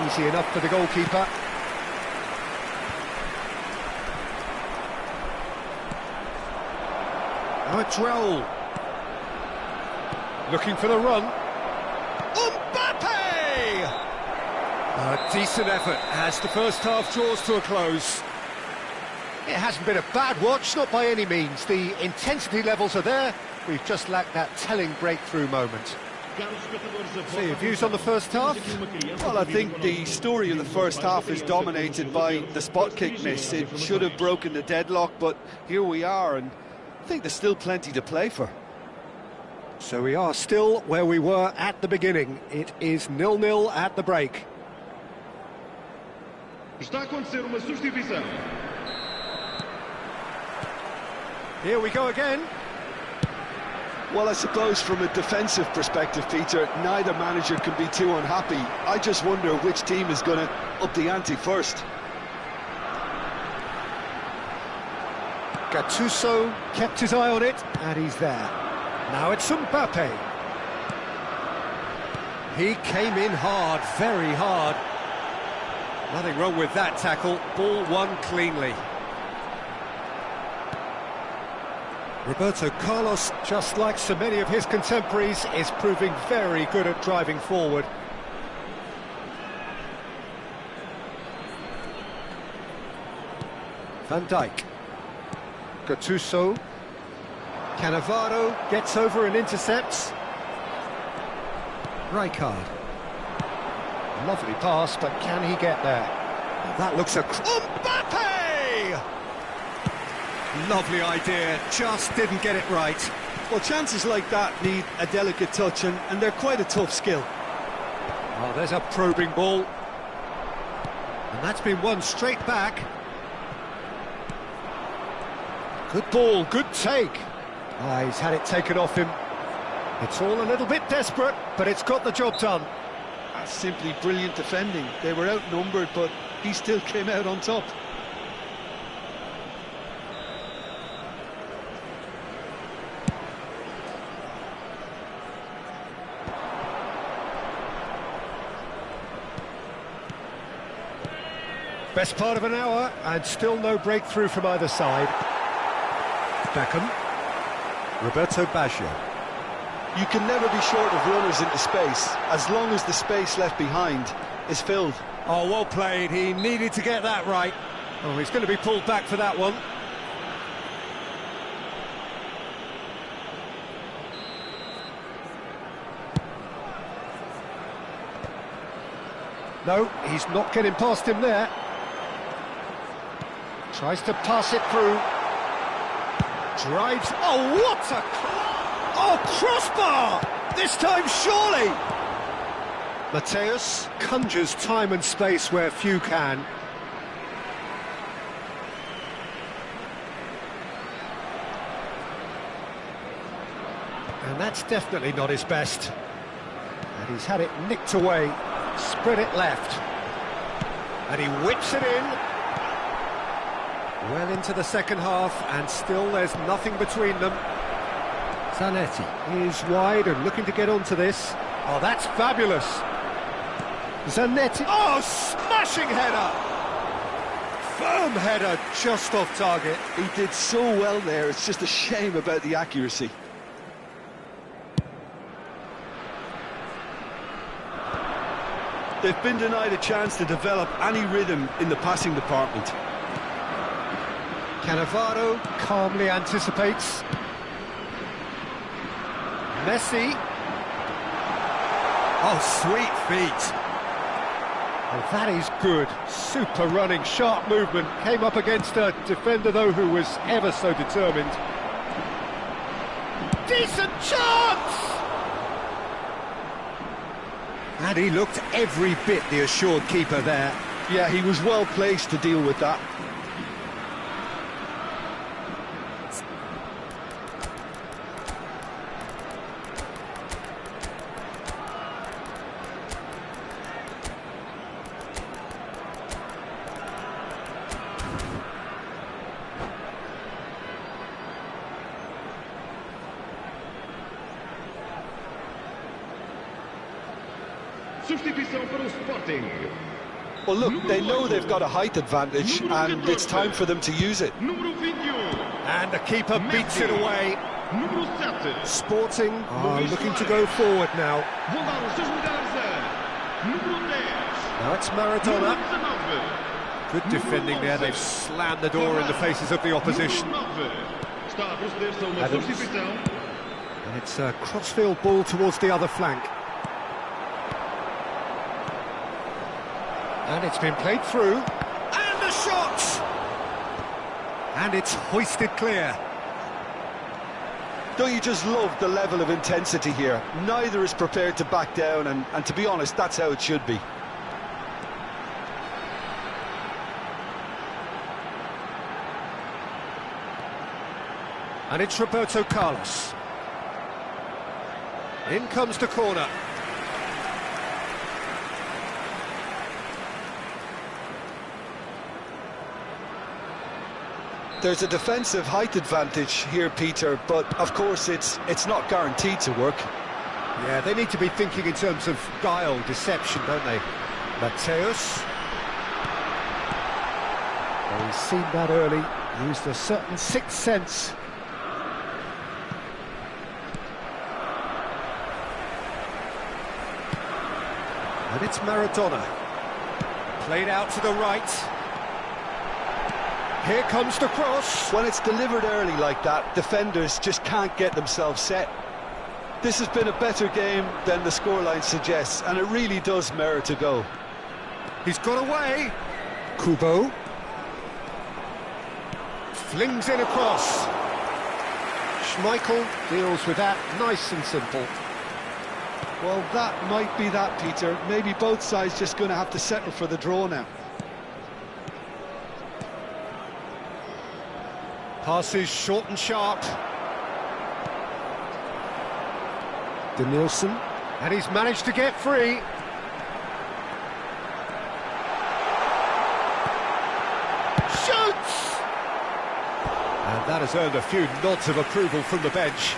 Easy enough for the goalkeeper. Now it's Raul. Looking for the run. Mbappe! A decent effort as the first half draws to a close. It hasn't been a bad watch, not by any means. The intensity levels are there. We've just lacked that telling breakthrough moment. So your views on the first half? Well, I think the story of the first half is dominated by the spot kick miss. It should have broken the deadlock, but here we are, and I think there's still plenty to play for. So we are still where we were at the beginning. It is 0-0 at the break. Está a acontecer uma substituição. Here we go again. Well, I suppose from a defensive perspective, Peter, neither manager can be too unhappy. I just wonder which team is going to up the ante first. Gattuso kept his eye on it, and he's there. Now it's Mbappe. He came in hard, very hard. Nothing wrong with that tackle. Ball won cleanly. Roberto Carlos, just like so many of his contemporaries, is proving very good at driving forward. Van Dijk. Gattuso. Cannavaro gets over and intercepts. Rijkaard. Lovely pass, but can he get there? That looks a... Mbappe! Lovely idea, just didn't get it right. Well, chances like that need a delicate touch, and they're quite a tough skill. Oh, there's a probing ball. And that's been won straight back. Good ball, good take. Ah, he's had it taken off him. It's all a little bit desperate, but it's got the job done. That's simply brilliant defending. They were outnumbered, but he still came out on top. Best part of an hour, and still no breakthrough from either side. Beckham. Roberto Baggio. You can never be short of runners into space, as long as the space left behind is filled. Oh, well played. He needed to get that right. Oh, he's going to be pulled back for that one. No, he's not getting past him there. Tries to pass it through. Drives. Oh, what a... Oh, crossbar! This time, surely! Mateus conjures time and space where few can. And that's definitely not his best. And he's had it nicked away, spread it left. And he whips it in. Well into the second half, and still there's nothing between them. Zanetti is wide and looking to get onto this. Oh, that's fabulous. Zanetti. Oh, smashing header! Firm header, just off target. He did so well there, it's just a shame about the accuracy. They've been denied a chance to develop any rhythm in the passing department. Cannavaro calmly anticipates. Messi. Oh, sweet feet. Oh, that is good. Super running, sharp movement. Came up against a defender, though, who was ever so determined. Decent chance! And he looked every bit the assured keeper there. Yeah, he was well placed to deal with that. Substituição para o Sporting. Well, look, they know they've got a height advantage, and it's time for them to use it. Número 21. And the keeper beats it away. Número 7. Sporting are looking to go forward now. Vão dar os seus lugares a número 10. Now it's Maradona. Good defending there, they've slammed the door in the faces of the opposition. Está a proceder-se a uma substituição. And it's a crossfield ball towards the other flank. And it's been played through. And the shot! And it's hoisted clear. Don't you just love the level of intensity here? Neither is prepared to back down, and to be honest, that's how it should be. And it's Roberto Carlos. In comes the corner. There's a defensive height advantage here, Peter, but of course it's not guaranteed to work. Yeah, they need to be thinking in terms of guile, deception, don't they? Mateus. Oh, he's seen that early, used a certain sixth sense. And it's Maradona. Played out to the right. Here comes the cross. When it's delivered early like that, defenders just can't get themselves set. This has been a better game than the scoreline suggests, and it really does merit a go. He's got away. Kubo. Flings it across. Schmeichel deals with that, nice and simple. Well, that might be that, Peter. Maybe both sides just going to have to settle for the draw now. Passes short and sharp. Denilson, and he's managed to get free. Shoots! And that has earned a few nods of approval from the bench.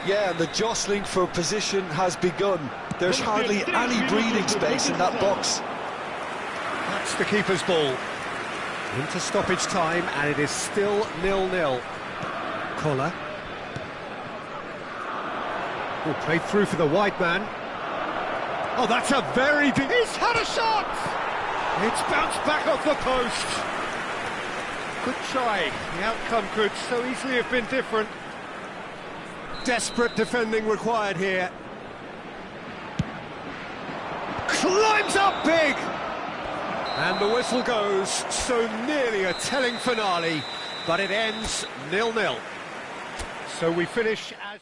Yeah, the jostling for position has begun. There's hardly any breathing space in that box. That's the keeper's ball. Into stoppage time, and it is still 0-0. Koller. Oh, played through for the wide man. Oh, that's a very... He's had a shot! It's bounced back off the post. Good try. The outcome could so easily have been different. Desperate defending required here. Climbs up big! And the whistle goes, so nearly a telling finale, but it ends 0-0. So we finish as...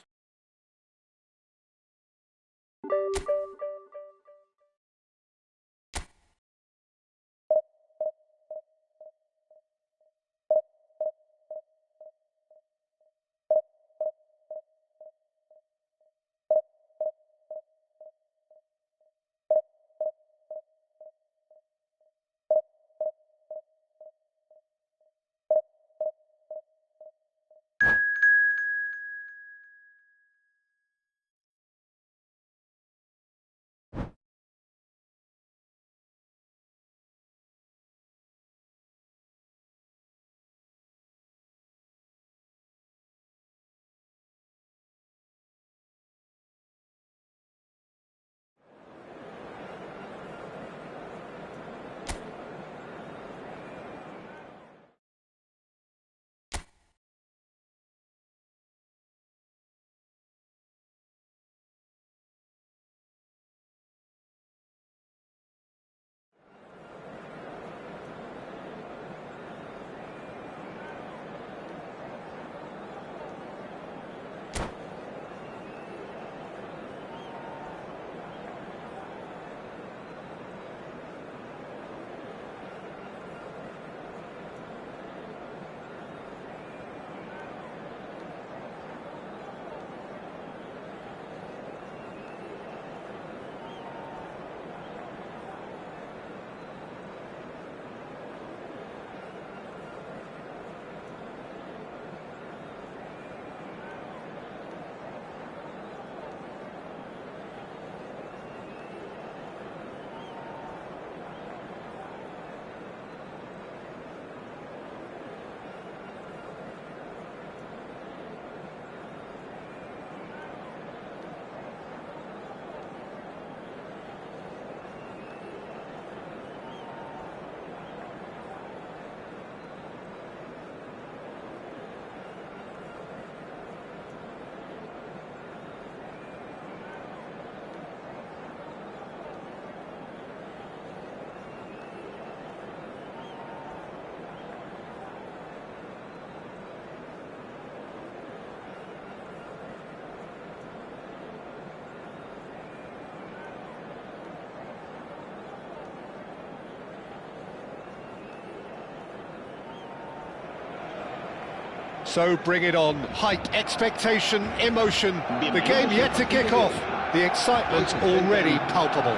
So bring it on. Height, expectation, emotion. The game yet to kick off. The excitement already palpable.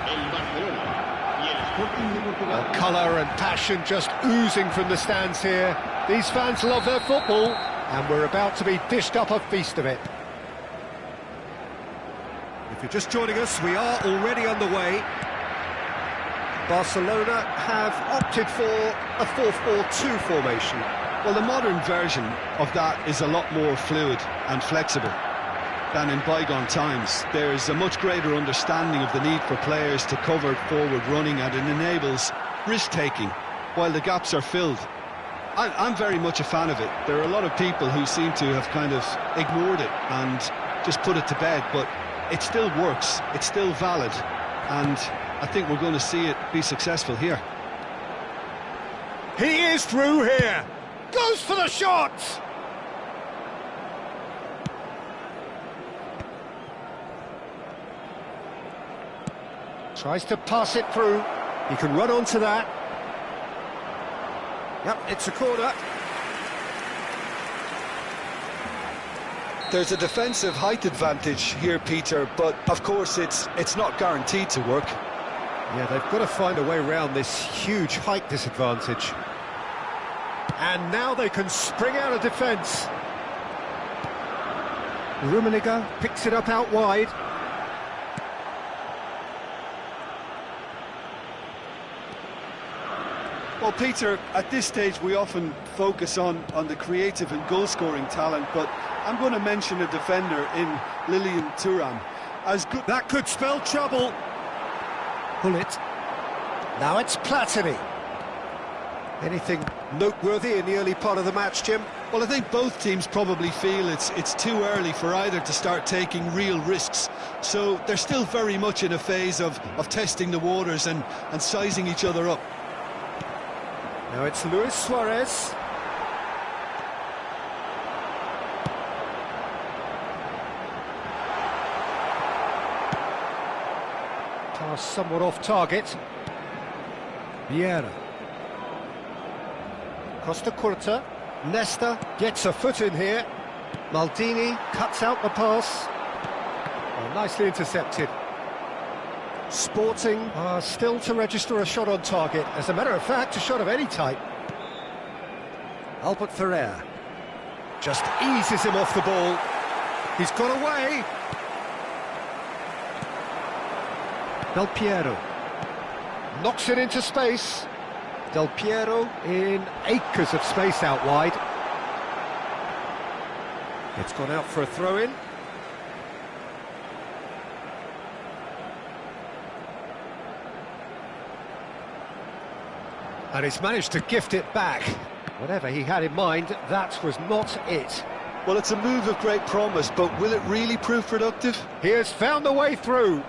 Colour and passion just oozing from the stands here. These fans love their football, and we're about to be dished up a feast of it. If you're just joining us, we are already underway. Barcelona have opted for a 4-4-2 formation. Well, the modern version of that is a lot more fluid and flexible than in bygone times. There's a much greater understanding of the need for players to cover forward running, and it enables risk-taking while the gaps are filled. I'm very much a fan of it. There are a lot of people who seem to have kind of ignored it and just put it to bed, but it still works, it's still valid, and I think we're going to see it be successful here. He is through here! Goes for the shot! Tries to pass it through. He can run onto that. Yep, it's a corner. There's a defensive height advantage here, Peter, but of course it's not guaranteed to work. Yeah, they've got to find a way around this huge height disadvantage. And now they can spring out of defence. Rummenigge picks it up out wide. Well, Peter, at this stage we often focus on the creative and goal-scoring talent, but I'm going to mention a defender in Lilian Thuram. As good. That could spell trouble. Pull it. Now it's Platini. Anything noteworthy in the early part of the match, Jim? Well, I think both teams probably feel it's too early for either to start taking real risks. So they're still very much in a phase of testing the waters and sizing each other up. Now it's Luis Suarez. Pass somewhat off target. Vieira. Costa Curta. Nesta gets a foot in here. Maldini cuts out the pass. Oh, nicely intercepted. Sporting are still to register a shot on target. As a matter of fact, a shot of any type. Albert Ferrer just eases him off the ball. He's got away. Del Piero knocks it into space. Del Piero in acres of space out wide. It's gone out for a throw-in. And he's managed to gift it back. Whatever he had in mind, that was not it. Well, it's a move of great promise, but will it really prove productive? He has found a way through.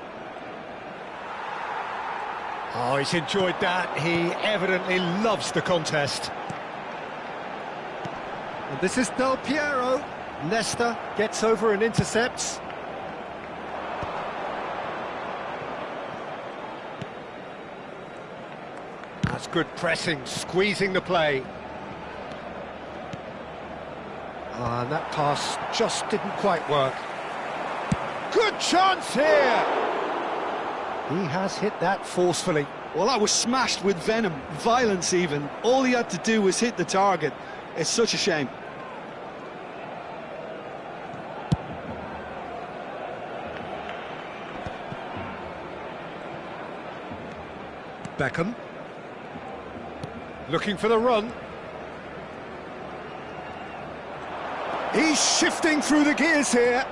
Oh, he's enjoyed that. He evidently loves the contest. And this is Del Piero. Nesta gets over and intercepts. That's good pressing, squeezing the play. And that pass just didn't quite work. Good chance here! He has hit that forcefully. Well, that was smashed with venom, violence even. All he had to do was hit the target. It's such a shame. Beckham. Looking for the run. He's shifting through the gears here.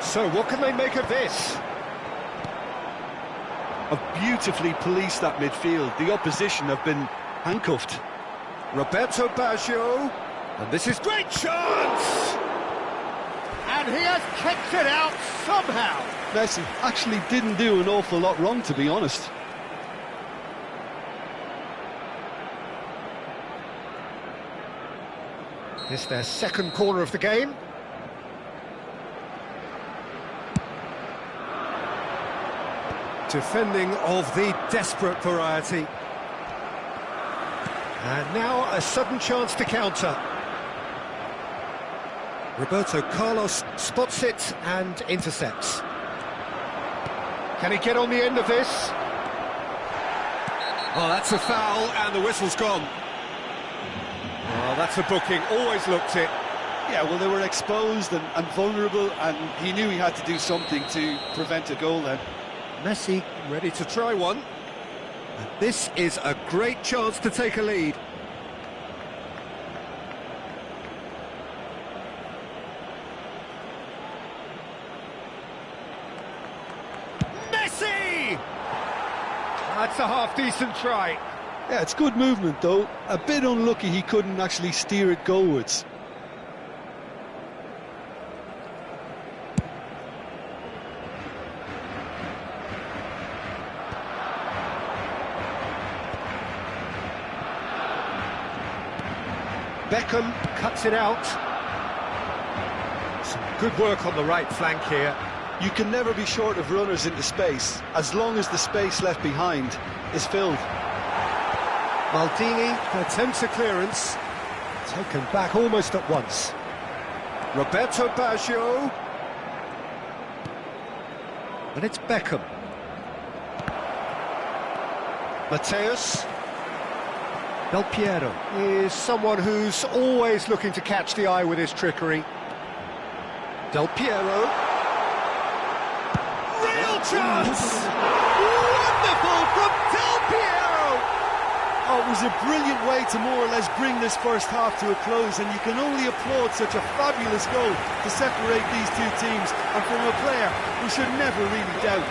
So what can they make of this? Have beautifully policed that midfield. The opposition have been handcuffed. Roberto Baggio. And this is great chance! And he has kicked it out somehow. Messi actually didn't do an awful lot wrong, to be honest. It's their second corner of the game. Defending of the desperate variety. And now a sudden chance to counter. Roberto Carlos spots it and intercepts. Can he get on the end of this? Oh, that's a foul, and the whistle's gone. Oh, that's a booking, always looked it. Yeah, well, they were exposed and vulnerable, and he knew he had to do something to prevent a goal then. Messi ready to try one. And this is a great chance to take a lead. Messi! That's a half-decent try. Yeah, it's good movement, though. A bit unlucky he couldn't actually steer it goalwards. Beckham cuts it out. Some good work on the right flank here. You can never be short of runners into space, as long as the space left behind is filled. Maldini attempts a clearance. Taken back almost at once. Roberto Baggio. And it's Beckham. Mateus. Del Piero is someone who's always looking to catch the eye with his trickery. Del Piero. Real chance! Wonderful from Del Piero! Oh, it was a brilliant way to more or less bring this first half to a close, and you can only applaud such a fabulous goal to separate these two teams, and from a player who should never really doubt.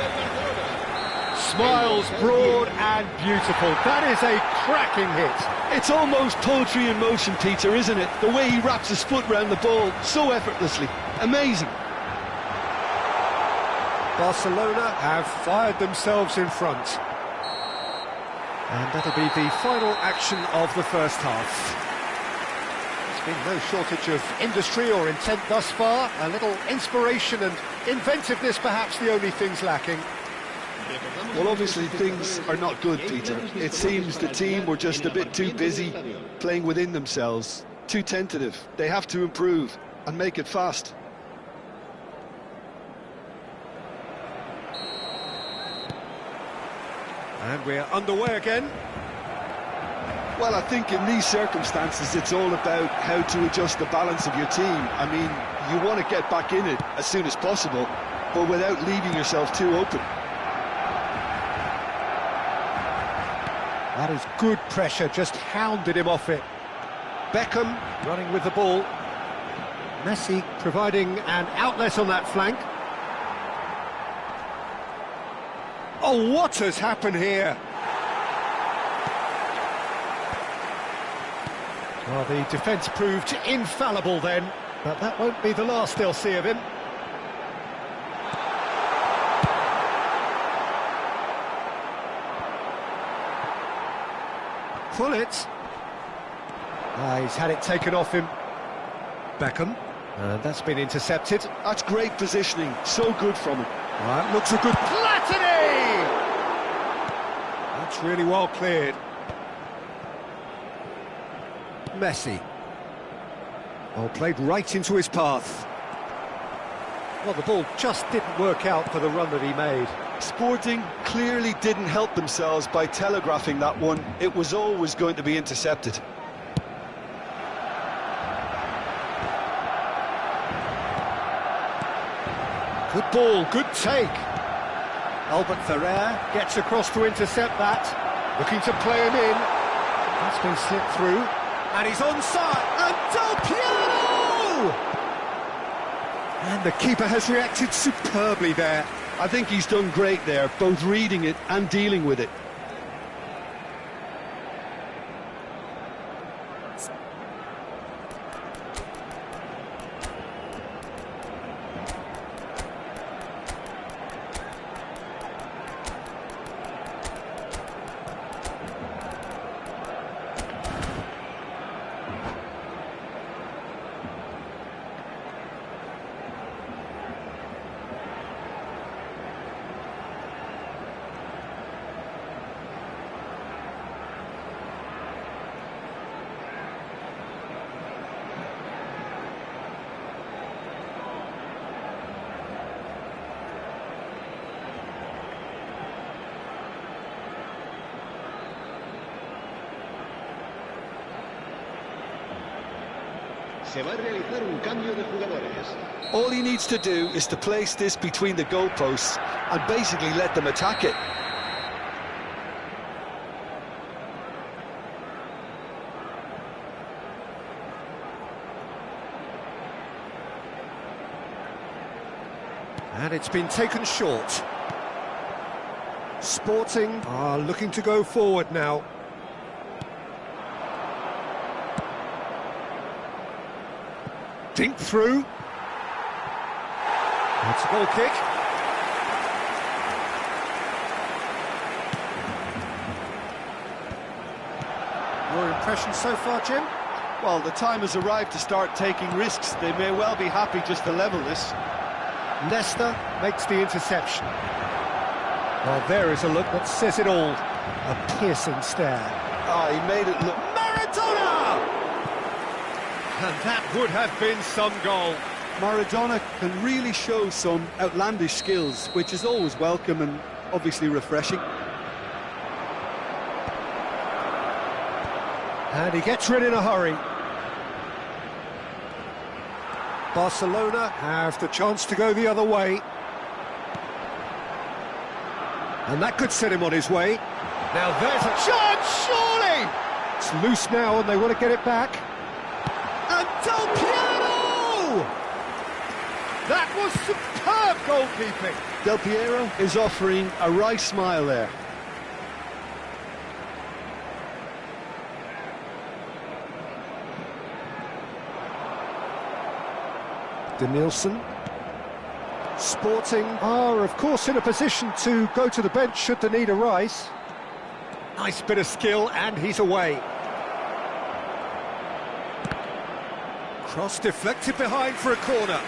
Smiles broad and beautiful. That is a cracking hit. It's almost poetry in motion, Peter, isn't it? The way he wraps his foot round the ball so effortlessly. Amazing. Barcelona have fired themselves in front. And that'll be the final action of the first half. There's been no shortage of industry or intent thus far. A little inspiration and inventiveness, perhaps the only things lacking. Well, obviously things are not good, Peter. It seems the team were just a bit too busy playing within themselves, too tentative. They have to improve and make it fast. And we're underway again. Well, I think in these circumstances it's all about how to adjust the balance of your team. I mean, you want to get back in it as soon as possible, but without leaving yourself too open. That is good pressure, just hounded him off it. Beckham running with the ball. Messi providing an outlet on that flank. Oh, what has happened here? Well, the defence proved infallible then, but that won't be the last they'll see of him. Pullet. He's had it taken off him. Beckham. And that's been intercepted. That's great positioning, so good from him. That looks a good Platini! That's really well cleared. Messi. Well, played right into his path. Well, the ball just didn't work out for the run that he made. Sporting clearly didn't help themselves by telegraphing that one. It was always going to be intercepted. Good ball, good take. Albert Ferrer gets across to intercept that. Looking to play him in. That's been slipped through. And he's onside. And Del Piero! And the keeper has reacted superbly there. I think he's done great there, both reading it and dealing with it. Se va a realizar un cambio de jugadores. All he needs to do is to place this between the goalposts and basically let them attack it. And it's been taken short. Sporting are looking to go forward now. Dink through. That's a goal kick. Your impression so far, Jim? Well, the time has arrived to start taking risks. They may well be happy just to level this. Leicester makes the interception. Well, there is a look that says it all. A piercing stare. Ah, he made it look... Maradona! And that would have been some goal. Maradona can really show some outlandish skills, which is always welcome and obviously refreshing. And he gets rid in a hurry. Barcelona have the chance to go the other way. And that could set him on his way. Now there's a chance, surely! It's loose now and they want to get it back. And Del Piero! That was superb goalkeeping. Del Piero is offering a wry smile there. Denilson. Sporting are, of course, in a position to go to the bench should the need arise. Nice bit of skill, and he's away. Cross deflected behind for a corner.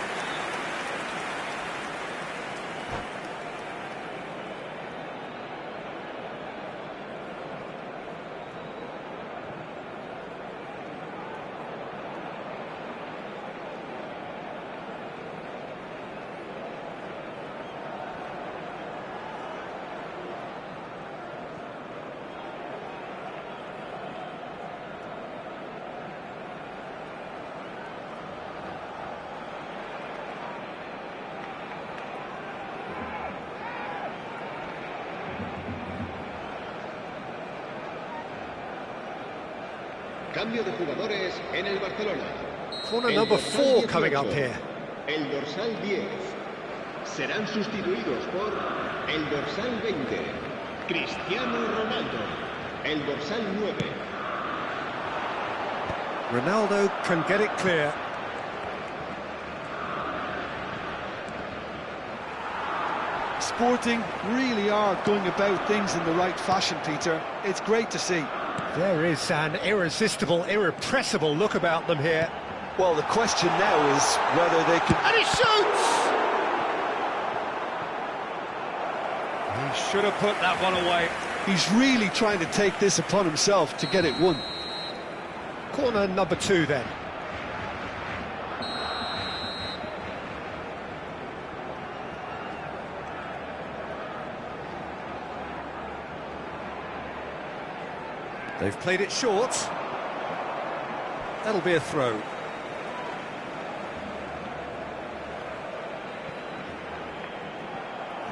Cambio de jugadores en el Barcelona. Corner El number dorsal 4 coming up 18, here. El dorsal 10. Serán sustituidos por el dorsal 20. Cristiano Ronaldo. El dorsal 9. Ronaldo can get it clear. Sporting really are going about things in the right fashion, Peter. It's great to see. There is an irresistible, irrepressible look about them here. Well, the question now is whether they can... And he shoots! He should have put that one away. He's really trying to take this upon himself to get it won. Corner number 2 then. They've played it short. That'll be a throw.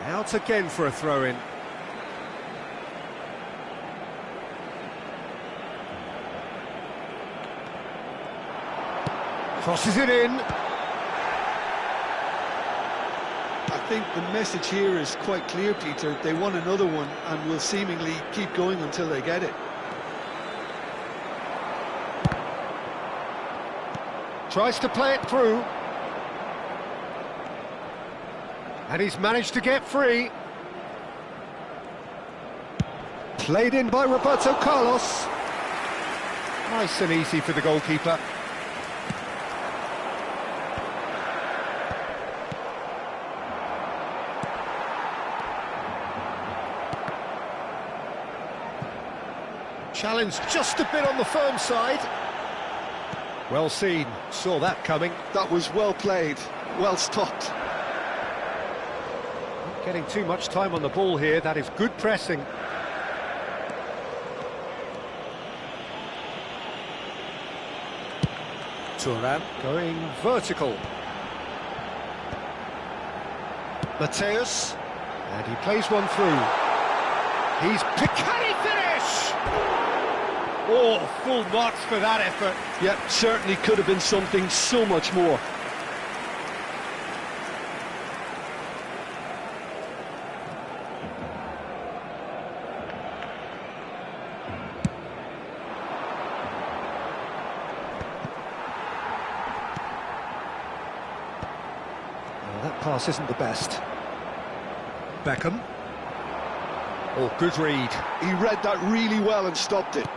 Out again for a throw-in. Crosses it in. I think the message here is quite clear, Peter. They want another one and will seemingly keep going until they get it. Tries to play it through. And he's managed to get free. Played in by Roberto Carlos. Nice and easy for the goalkeeper. Challenge just a bit on the firm side. Well seen, saw that coming. That was well played, well stopped. Not getting too much time on the ball here, that is good pressing. Thuram going vertical. Mateus, and he plays one through. He's can he finish? Oh, full marks for that effort. Yeah, certainly could have been something so much more. Well, that pass isn't the best. Beckham. Oh, good read. He read that really well and stopped it.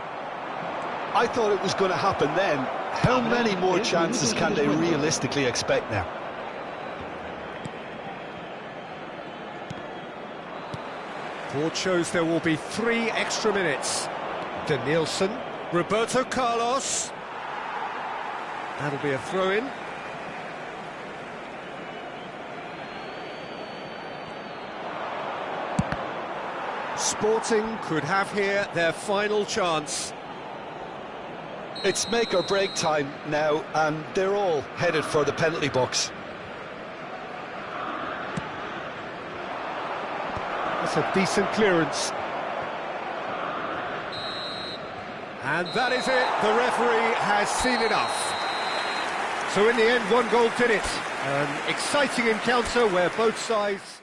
I thought it was going to happen then. How many more chances can they realistically expect now? Board shows there will be 3 extra minutes. Denilson, Roberto Carlos. That'll be a throw-in. Sporting could have here their final chance. It's make or break time now, and they're all headed for the penalty box. That's a decent clearance. And that is it. The referee has seen enough. So in the end, 1 goal did it. An exciting encounter where both sides...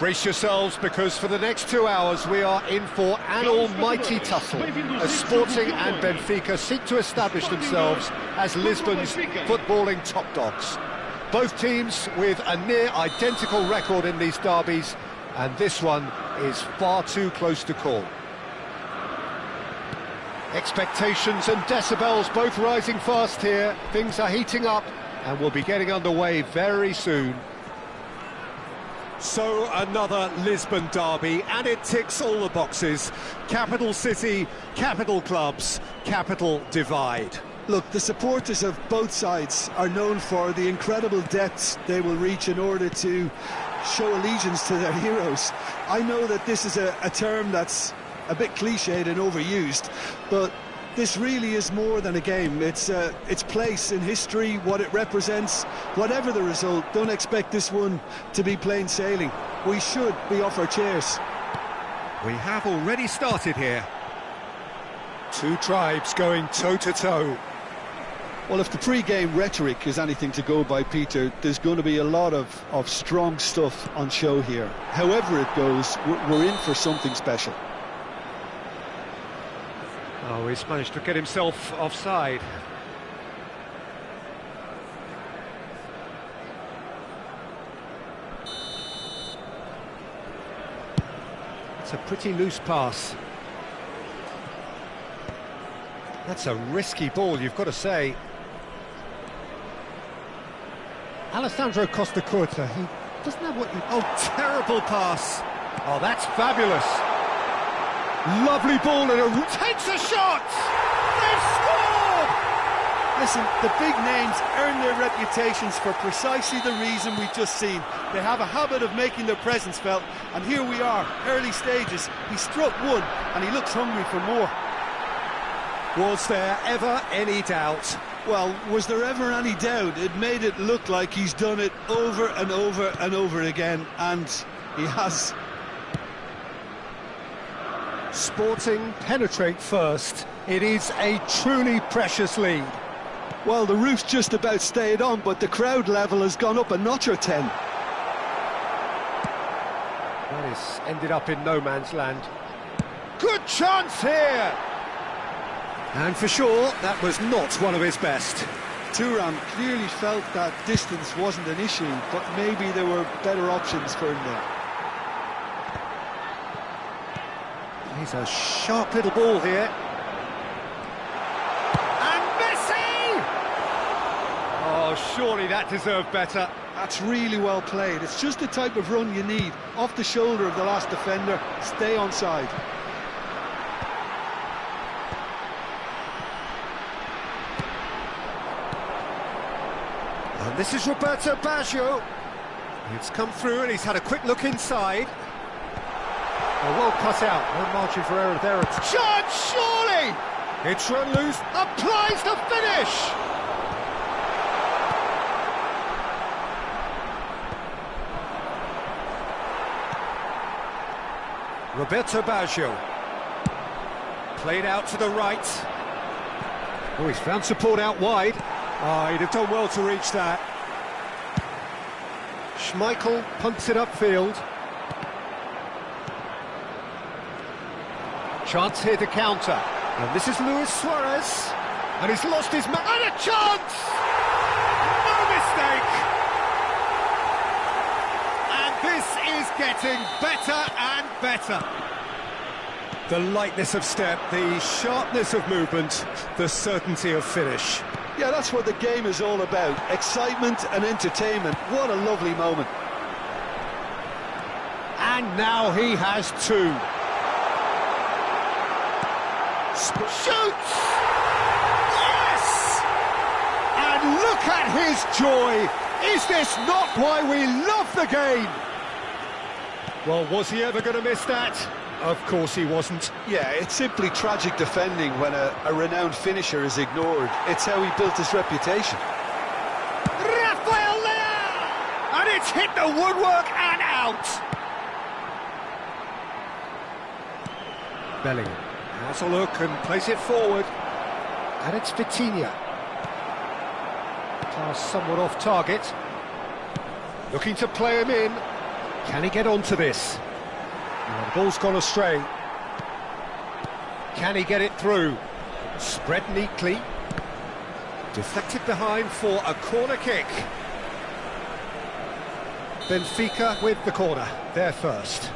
Brace yourselves, because for the next 2 hours we are in for an almighty tussle as Sporting and Benfica seek to establish themselves as Lisbon's footballing top dogs. Both teams with a near identical record in these derbies, and this one is far too close to call. Expectations and decibels both rising fast here. Things are heating up and we'll be getting underway very soon. So another Lisbon derby, and it ticks all the boxes. Capital city, capital clubs, capital divide. Look, the supporters of both sides are known for the incredible depths they will reach in order to show allegiance to their heroes. I know that this is a term that's a bit cliched and overused, but this really is more than a game. It's its place in history, what it represents. Whatever the result, don't expect this one to be plain sailing. We should be off our chairs. We have already started here. Two tribes going toe-to-toe. Well, if the pre-game rhetoric is anything to go by, Peter, there's going to be a lot of strong stuff on show here. However it goes, we're in for something special. Oh, he's managed to get himself offside. It's a pretty loose pass. That's a risky ball, you've got to say. Alessandro Costacurta, he doesn't have what you... Oh, terrible pass. Oh, that's fabulous. Lovely ball and takes a shot! They've scored! Listen, the big names earn their reputations for precisely the reason we've just seen. They have a habit of making their presence felt, and here we are, early stages. He struck one, and he looks hungry for more. Was there ever any doubt? Well, was there ever any doubt? It made it look like he's done it over and over and over again, and he has. Sporting penetrate first. It is a truly precious lead. Well, the roof's just about stayed on, but the crowd level has gone up a notch or 10. That is ended up in no man's land. Good chance here! And for sure, that was not one of his best. Thuram clearly felt that distance wasn't an issue, but maybe there were better options for him there. He's a sharp little ball here. And Messi! Oh, surely that deserved better. That's really well played. It's just the type of run you need. Off the shoulder of the last defender, stay onside. And this is Roberto Baggio. It's come through and he's had a quick look inside. Well cut out, no margin for error there. It's chance, surely! It's run loose, applies the finish! Roberto Baggio. Played out to the right. Oh, he's found support out wide. Oh, he'd have done well to reach that. Schmeichel punts it upfield. Chance here to counter, and this is Luis Suarez, and he's lost his man, and a chance! No mistake! And this is getting better and better. The lightness of step, the sharpness of movement, the certainty of finish. Yeah, that's what the game is all about, excitement and entertainment. What a lovely moment. And now he has two. Shoots! Yes! And look at his joy! Is this not why we love the game? Well, was he ever going to miss that? Of course he wasn't. Yeah, it's simply tragic defending when a renowned finisher is ignored. It's how he built his reputation. Rafael Leão! And it's hit the woodwork and out! Bellingham has a look and plays it forward. And it's Vitinha. Pass somewhat off target. Looking to play him in. Can he get onto this? The ball's gone astray. Can he get it through? Spread neatly. Deflected behind for a corner kick. Benfica with the corner, they're first.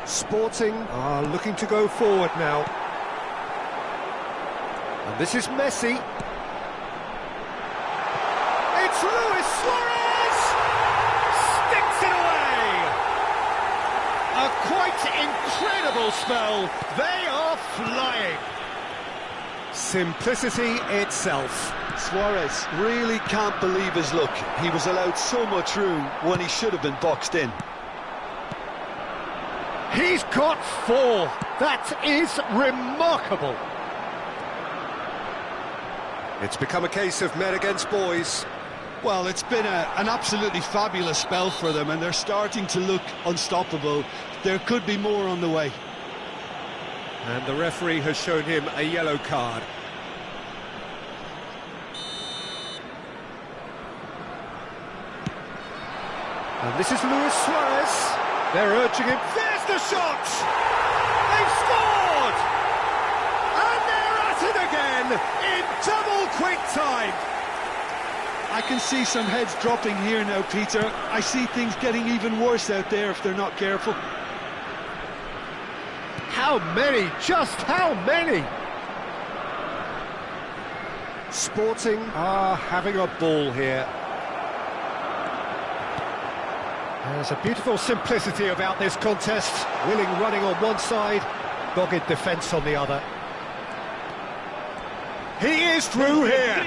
Sporting are looking to go forward now. And this is Messi. It's Luis Suarez! Sticks it away! A quite incredible spell. They are flying. Simplicity itself. Suarez really can't believe his luck. He was allowed so much room when he should have been boxed in. He's got 4. That is remarkable. It's become a case of men against boys. Well, it's been an absolutely fabulous spell for them, and they're starting to look unstoppable. There could be more on the way. And the referee has shown him a yellow card. And this is Luis Suarez. They're urging him. There's the shot! They've scored! And they're at it again in double quick time. I can see some heads dropping here now, Peter. I see things getting even worse out there if they're not careful. How many? Just how many? Sporting are having a ball here. There's a beautiful simplicity about this contest. Willing running on one side, dogged defence on the other. He is through here.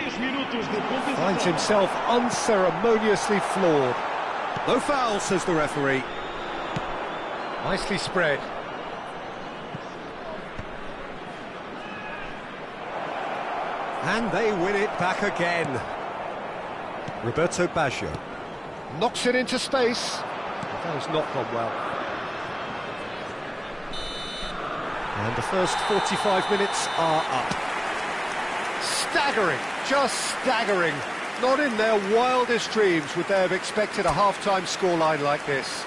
Finds himself unceremoniously floored. No foul, says the referee. Nicely spread. And they win it back again. Roberto Baggio knocks it into space. That has not gone well. And the first 45 minutes are up. Staggering, just staggering. Not in their wildest dreams would they have expected a half-time scoreline like this.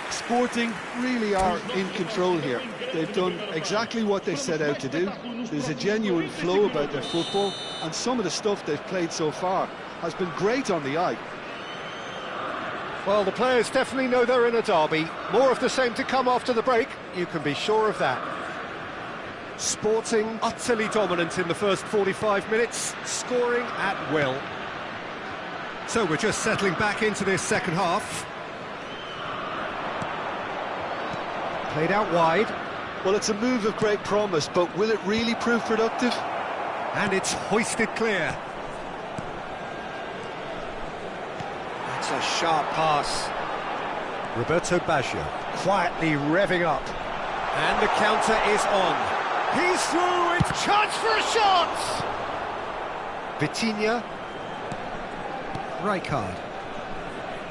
Sporting really are in control here. They've done exactly what they set out to do. There's a genuine flow about their football, and some of the stuff they've played so far has been great on the eye. Well, the players definitely know they're in a derby. More of the same to come after the break, you can be sure of that. Sporting utterly dominant in the first 45 minutes, scoring at will. So we're just settling back into this second half. Played out wide. Well, it's a move of great promise, but will it really prove productive? And it's hoisted clear. That's a sharp pass. Roberto Baggio quietly revving up. And the counter is on. He's through, it's chance for a shot! Vitinha. Rijkaard.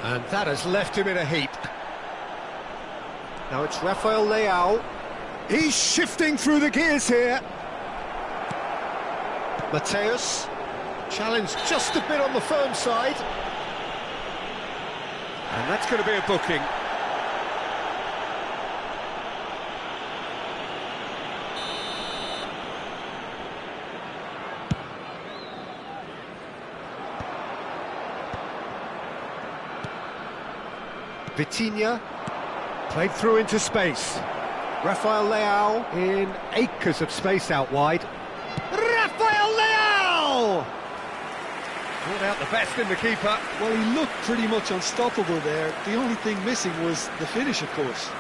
And that has left him in a heap. Now it's Rafael Leao. He's shifting through the gears here. Mateus. Challenged just a bit on the firm side. And that's going to be a booking. Vitinha. Played through into space. Rafael Leao in acres of space out wide. Rafael Leao! Brought out the best in the keeper. Well, he looked pretty much unstoppable there. The only thing missing was the finish, of course.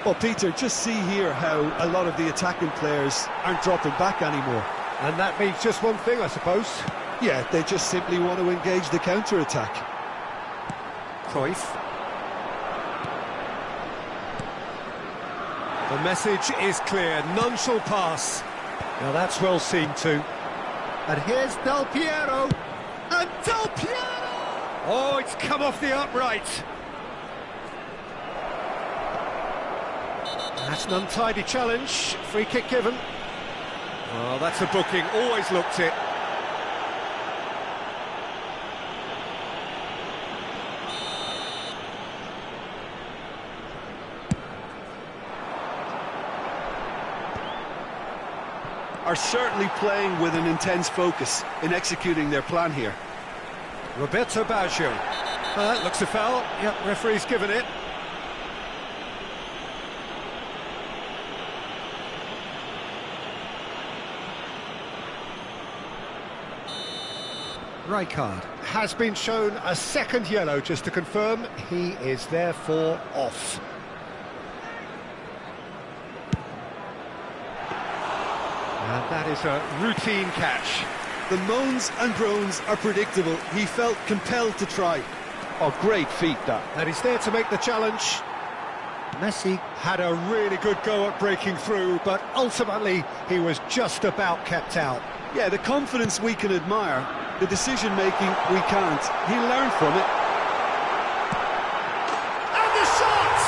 Well, Peter, just see here how a lot of the attacking players aren't dropping back anymore. And that means just one thing, I suppose. Yeah, they just simply want to engage the counter-attack. Cruyff. The message is clear, none shall pass. Now that's well seen too. And here's Del Piero. And Del Piero! Oh, it's come off the upright. That's an untidy challenge. Free kick given. Well, that's a booking, always looked it. Are certainly playing with an intense focus in executing their plan here. Roberto Baggio. Looks a foul. Yep, referee's given it. Rijkaard has been shown a second yellow, just to confirm. He is therefore off. And that is a routine catch. The moans and groans are predictable. He felt compelled to try. Oh, great feat, that. And he's there to make the challenge. Messi had a really good go at breaking through, but ultimately he was just about kept out. Yeah, the confidence we can admire, the decision-making we can't. He learned from it. And the shot!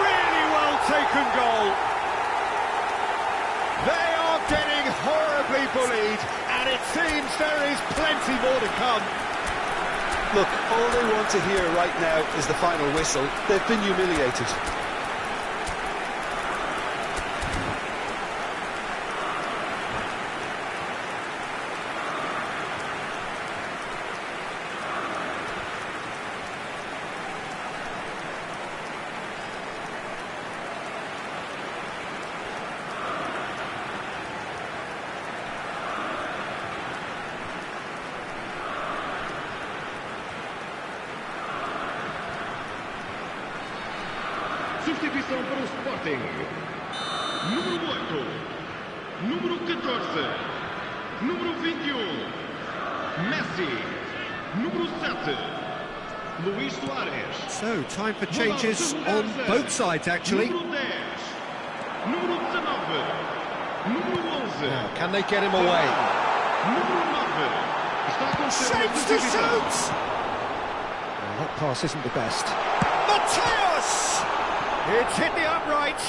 Really well taken goal. They are getting horribly bullied, and it seems there is plenty more to come. Look, all they want to hear right now is the final whistle. They've been humiliated. Substituição para o Sporting. Número 8. Número 14. Número 21. Messi. Número 7. Luís Soares. So, time for changes on both sides, actually. Número 10. Número 19. Número 11. Now, can they get him away? Número 9. Está a acontecer uma Shapes to substituição. shoot! Well, that pass isn't the best. Mateus! It's hit the upright.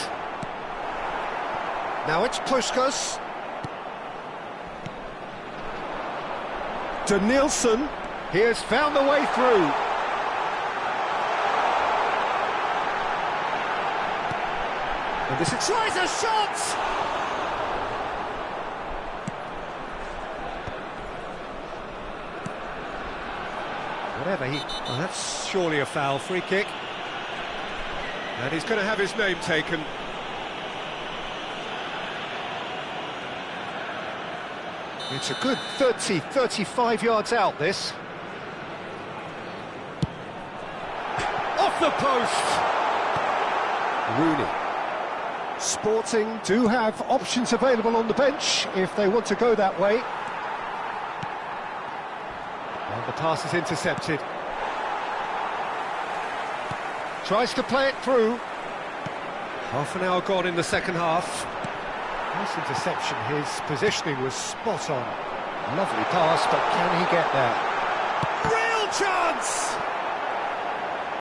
Now it's Puskas. To Nielsen. He has found the way through. And this is tries a shot! Whatever he... Well, that's surely a foul. Free kick. And he's going to have his name taken. It's a good 30, 35 yards out, this. Off the post! Rooney. Sporting do have options available on the bench if they want to go that way. And the pass is intercepted. Tries to play it through. Half an hour gone in the second half. Nice interception, his positioning was spot on. Lovely pass, but can he get there? Real chance!